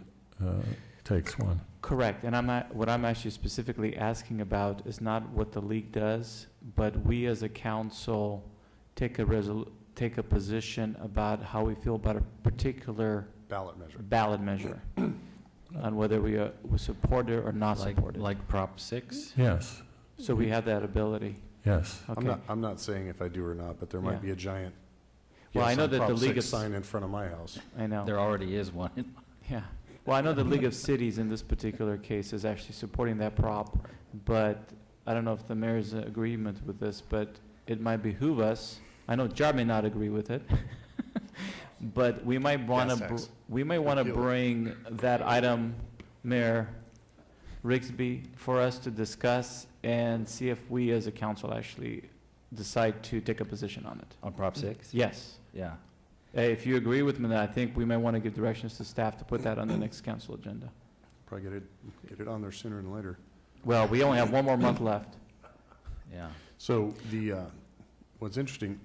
takes one. Correct, and what I'm actually specifically asking about is not what the league does, but we as a council take a position about how we feel about a particular ballot measure, on whether we support it or not support it. Like Prop 6? Yes. So we have that ability. Yes. Okay. I'm not saying if I do or not, but there might Yeah. be a giant Well, I know that the Prop League 6 of sign in front of my house. I know. There already is one. Yeah. Well, I know the League of Cities in this particular case is actually supporting that prop, but I don't know if the mayor's in agreement with this, but it might behoove us. I know Jar may not agree with it, but we might want to bring that item, Mayor Rigsby, for us to discuss and see if we as a council actually decide to take a position on it. On Prop 6? Yes. Yeah. If you agree with me, then I think we may want to give directions to staff to put that on the next council agenda. Probably get it on there sooner than later. Well, we only have one more month left. Yeah. So what's interesting,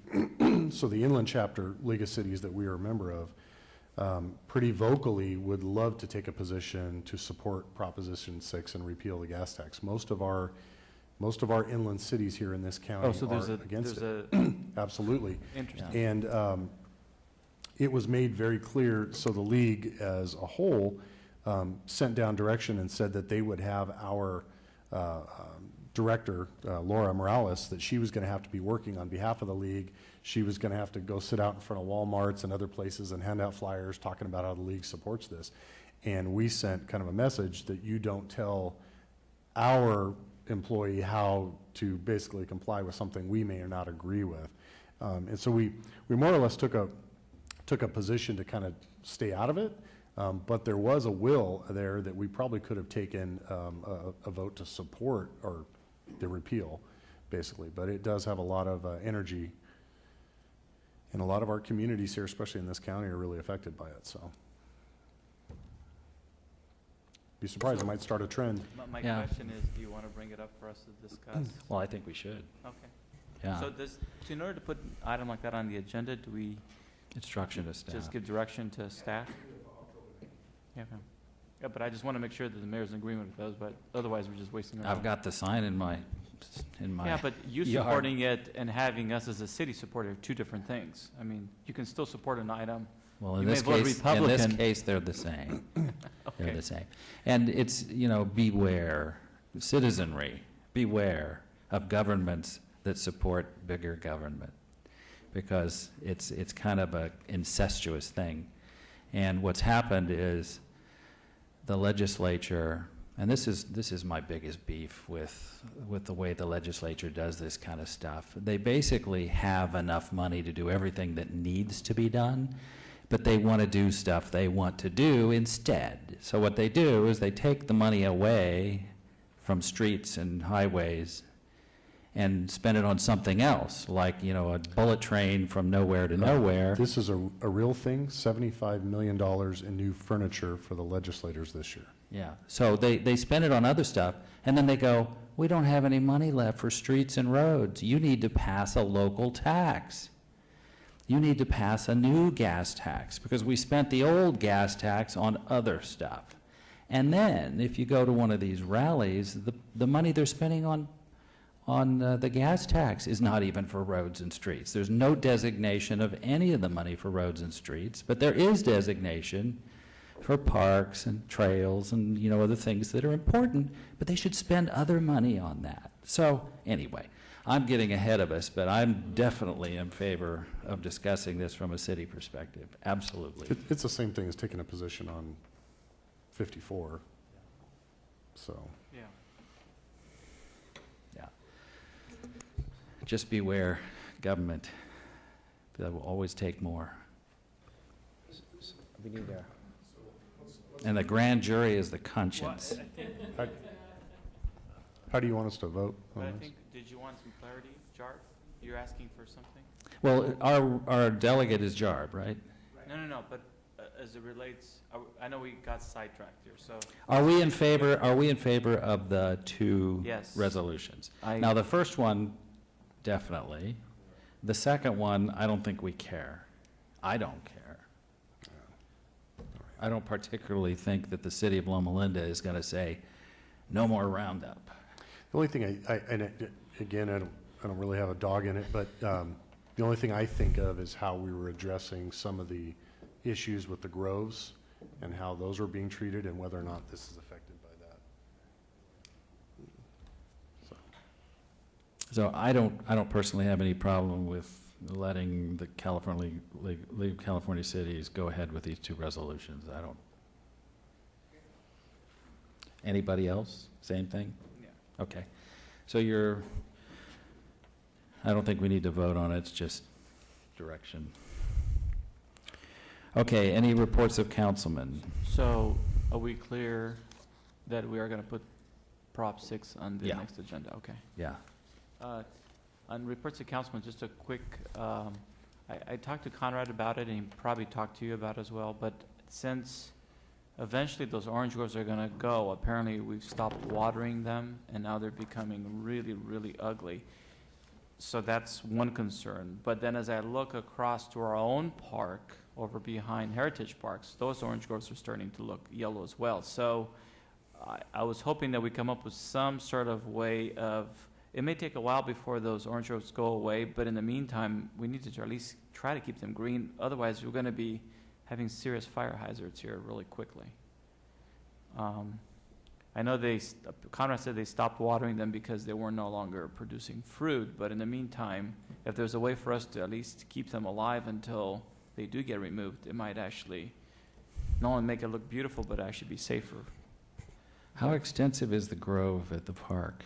so the Inland Chapter League of Cities that we are a member of, pretty vocally would love to take a position to support Proposition 6 and repeal the gas tax. Most of our inland cities here in this county are against it. Absolutely. Interesting. And it was made very clear, so the league as a whole sent down direction and said that they would have our director, Laura Morales, that she was going to have to be working on behalf of the league. She was going to have to go sit out in front of Walmarts and other places and hand out flyers talking about how the league supports this. And we sent kind of a message that you don't tell our employee how to basically comply with something we may or not agree with. And so we more or less took a position to kind of stay out of it, but there was a will there that we probably could have taken a vote to support or the repeal, basically. But it does have a lot of energy, and a lot of our communities here, especially in this county, are really affected by it. So, be surprised, it might start a trend. My question is, do you want to bring it up for us to discuss? Well, I think we should. Okay. Yeah. So in order to put an item like that on the agenda, do we Instruction to staff. just give direction to staff? Yeah, okay. Yeah, but I just want to make sure that the mayor's in agreement with those, but otherwise we're just wasting our I've time. got the sign in my Yeah, but you yard. supporting it and having us as a city support it are two different things. I mean, you can still support an item. Well, You in may this vote case, Republican. they're the same. They're Okay. the same. And it's, beware, citizenry, beware of governments that support bigger government, because it's kind of a incestuous thing. And what's happened is the legislature, and this is my biggest beef with the way the legislature does this kind of stuff. They basically have enough money to do everything that needs to be done, but they want to do stuff they want to do instead. So what they do is they take the money away from streets and highways and spend it on something else, like, a bullet train from nowhere to nowhere. This is a real thing, $75 million in new furniture for the legislators this year. Yeah, so they spend it on other stuff, and then they go, we don't have any money left for streets and roads. You need to pass a local tax. You need to pass a new gas tax, because we spent the old gas tax on other stuff. And then, if you go to one of these rallies, the money they're spending on the gas tax is not even for roads and streets. There's no designation of any of the money for roads and streets, but there is designation for parks and trails and, other things that are important, but they should spend other money on that. So, anyway, I'm getting ahead of us, but I'm definitely in favor of discussing this from a city perspective. Absolutely. It's the same thing as taking a position on 54. So, Yeah. Yeah. Just beware, government. They will always take more. We need a, And the grand jury is the conscience. how do you want us to vote But on I this? think, did you want some clarity, Jarb? You're asking for something? Well, our delegate is Jarb, right? No, but as it relates, I know we got sidetracked here, so. Are we in favor of the two Yes. resolutions? I- Now, the first one, definitely. The second one, I don't think we care. I don't care. I don't particularly think that the city of Loma Linda is going to say, no more Roundup. The only thing again, I don't really have a dog in it, but the only thing I think of is how we were addressing some of the issues with the groves and how those are being treated and whether or not this is affected by that. So I don't personally have any problem with letting the League of California Cities go ahead with these two resolutions. I don't. Anybody else? Same thing? Yeah. Okay. So I don't think we need to vote on it, it's just direction. Okay, any reports of councilmen? So are we clear that we are going to put Prop 6 on the Yeah. next agenda? Okay. Yeah. On reports of councilmen, just a quick, I talked to Conrad about it, and he probably talked to you about it as well, but since eventually those orange groves are going to go, apparently we've stopped watering them, and now they're becoming really, really ugly. So that's one concern. But then as I look across to our own park, over behind Heritage Parks, those orange groves are starting to look yellow as well. So I was hoping that we come up with some sort of way of, it may take a while before those orange groves go away, but in the meantime, we need to at least try to keep them green. Otherwise, we're going to be having serious fire hazards here really quickly. I know Conrad said they stopped watering them because they were no longer producing fruit, but in the meantime, if there's a way for us to at least keep them alive until they do get removed, it might actually not only make it look beautiful, but actually be safer. How extensive is the grove at the park?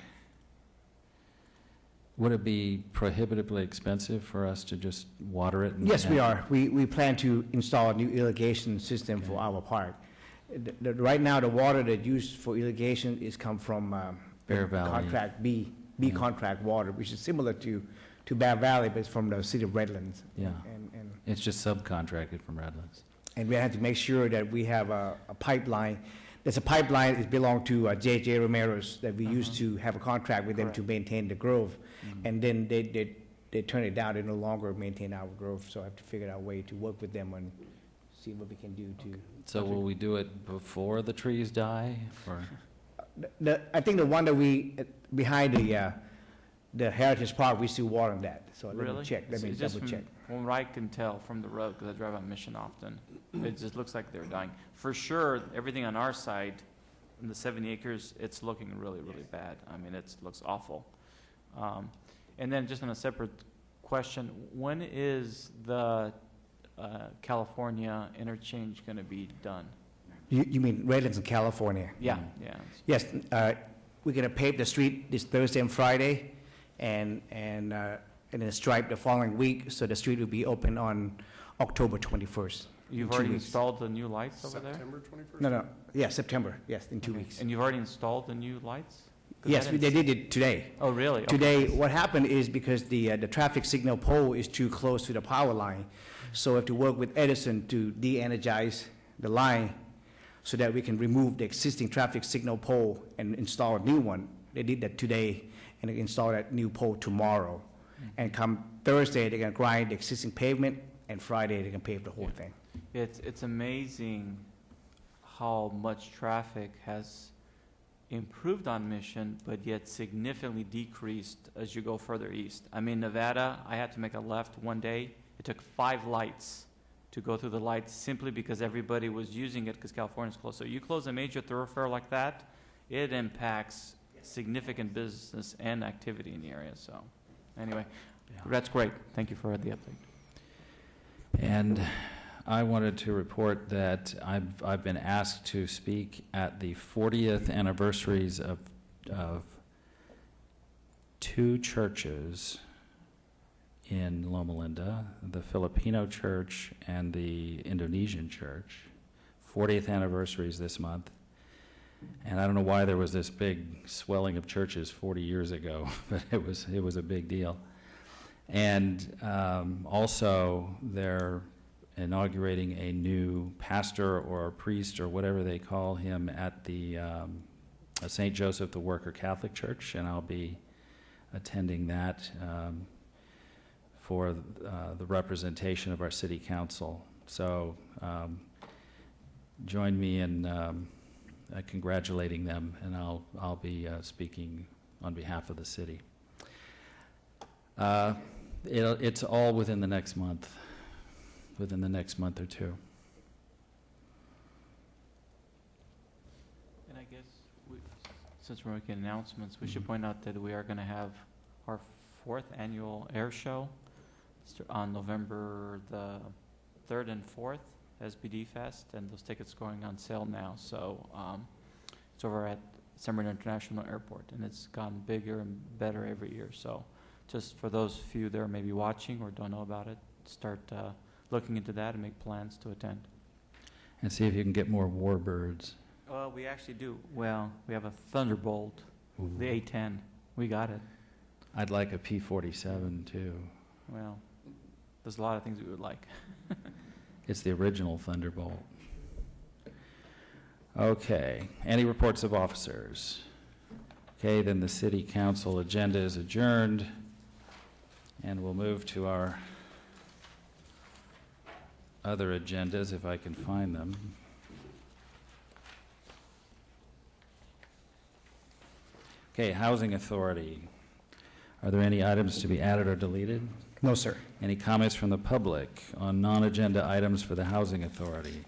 Would it be prohibitively expensive for us to just water it? yes, we are. We plan to install a new irrigation system for our park. Right now, the water that's used for irrigation is come from Bear Valley. Contract B contract water, which is similar to Bear Valley, but it's from the city of Redlands. Yeah. And It's just subcontracted from Redlands. And we have to make sure that we have a pipeline. There's a pipeline that belongs to J.J. Romero's that we used to have a contract with them to maintain the grove. And then they turn it down. They no longer maintain our grove. So I have to figure out a way to work with them and see what we can do to. So will we do it before the trees die, or? I think the one that behind the Heritage Park, we still watering that. So let Really? me check. Let me It's just double check. from what I can tell from the road, because I drive on Mission often, it just looks like they're dying. For sure, everything on our side, in the 70 acres, it's looking really, really bad. I mean, it looks awful. And then just on a separate question, when is the California interchange going to be done? You mean Redlands in California? Yeah, yeah. Yes, we're gonna pave the street this Thursday and Friday, and then stripe the following week, so the street will be open on October 21st. You've already installed the new lights over there? September 21st? No, yeah, September, yes, in 2 Okay. weeks. And you've already installed the new lights? 'Cause I Yes, didn't they see- did it today. Oh, really? Okay. Today, what happened is because the traffic signal pole is too close to the power line, so we have to work with Edison to de-energize the line so that we can remove the existing traffic signal pole and install a new one. They did that today, and they install that new pole tomorrow. And come Thursday, they're gonna grind the existing pavement, and Friday, they're gonna pave the whole thing. It's amazing how much traffic has improved on Mission, but yet significantly decreased as you go further east. I mean, Nevada, I had to make a left one day. It took 5 lights to go through the lights simply because everybody was using it because California's close. So you close a major thoroughfare like that, it impacts significant business and activity in the area, so. Anyway, that's great. Thank you for the update. And I wanted to report that I've been asked to speak at the 40th anniversaries of two churches in Loma Linda, the Filipino church and the Indonesian church. 40th anniversaries this month. And I don't know why there was this big swelling of churches 40 years ago, but it was a big deal. And also, they're inaugurating a new pastor or priest or whatever they call him at the St. Joseph the Worker Catholic Church, and I'll be attending that for the representation of our city council. So join me in congratulating them, and I'll be speaking on behalf of the city. It's all within the next month or two. And I guess since we're making announcements, we should point out that we are going to have our 4th annual air show on November the 3rd and 4th, SBD Fest, and those tickets going on sale now. So it's over at San Bernardino International Airport, and it's gotten bigger and better every year. So just for those few that are maybe watching or don't know about it, start looking into that and make plans to attend. And see if you can get more warbirds. Well, we actually do. Well, we have a Thunderbolt, Ooh. the A-10. We got it. I'd like a P-47 too. Well, there's a lot of things we would like. It's the original Thunderbolt. Okay, any reports of officers? Okay, then the city council agenda is adjourned, and we'll move to our other agendas, if I can find them. Okay, Housing Authority. Are there any items to be added or deleted? No, sir. Any comments from the public on non-agenda items for the Housing Authority?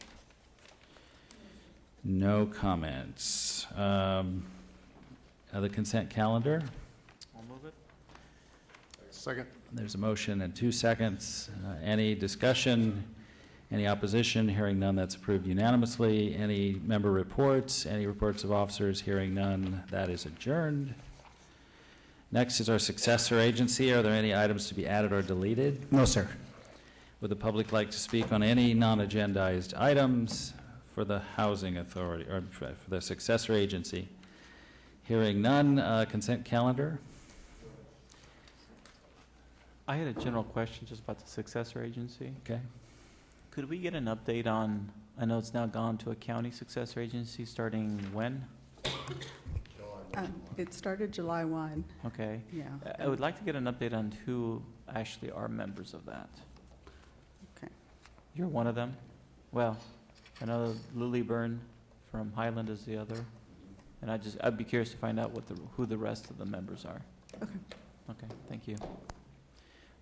No comments. The consent calendar? I'll move it. Second. There's a motion and 2 seconds. Any discussion? Any opposition? Hearing none, that's approved unanimously. Any member reports? Any reports of officers? Hearing none, that is adjourned. Next is our successor agency. Are there any items to be added or deleted? No, sir. Would the public like to speak on any non-agendized items for the Housing Authority, or for the successor agency? Hearing none, consent calendar? I had a general question just about the successor agency. Okay. Could we get an update on, I know it's now gone to a county successor agency, starting when? It started July 1. Okay. Yeah. I would like to get an update on who actually are members of that. Okay. You're one of them? Well, I know Lily Byrne from Highland is the other. And I'd be curious to find out who the rest of the members are. Okay. Okay, thank you.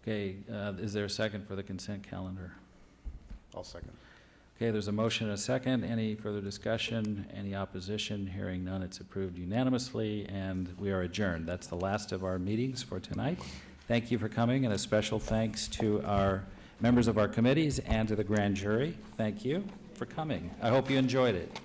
Okay, is there a second for the consent calendar? I'll second. Okay, there's a motion and a second. Any further discussion? Any opposition? Hearing none, it's approved unanimously, and we are adjourned. That's the last of our meetings for tonight. Thank you for coming, and a special thanks to our members of our committees and to the grand jury. Thank you for coming. I hope you enjoyed it.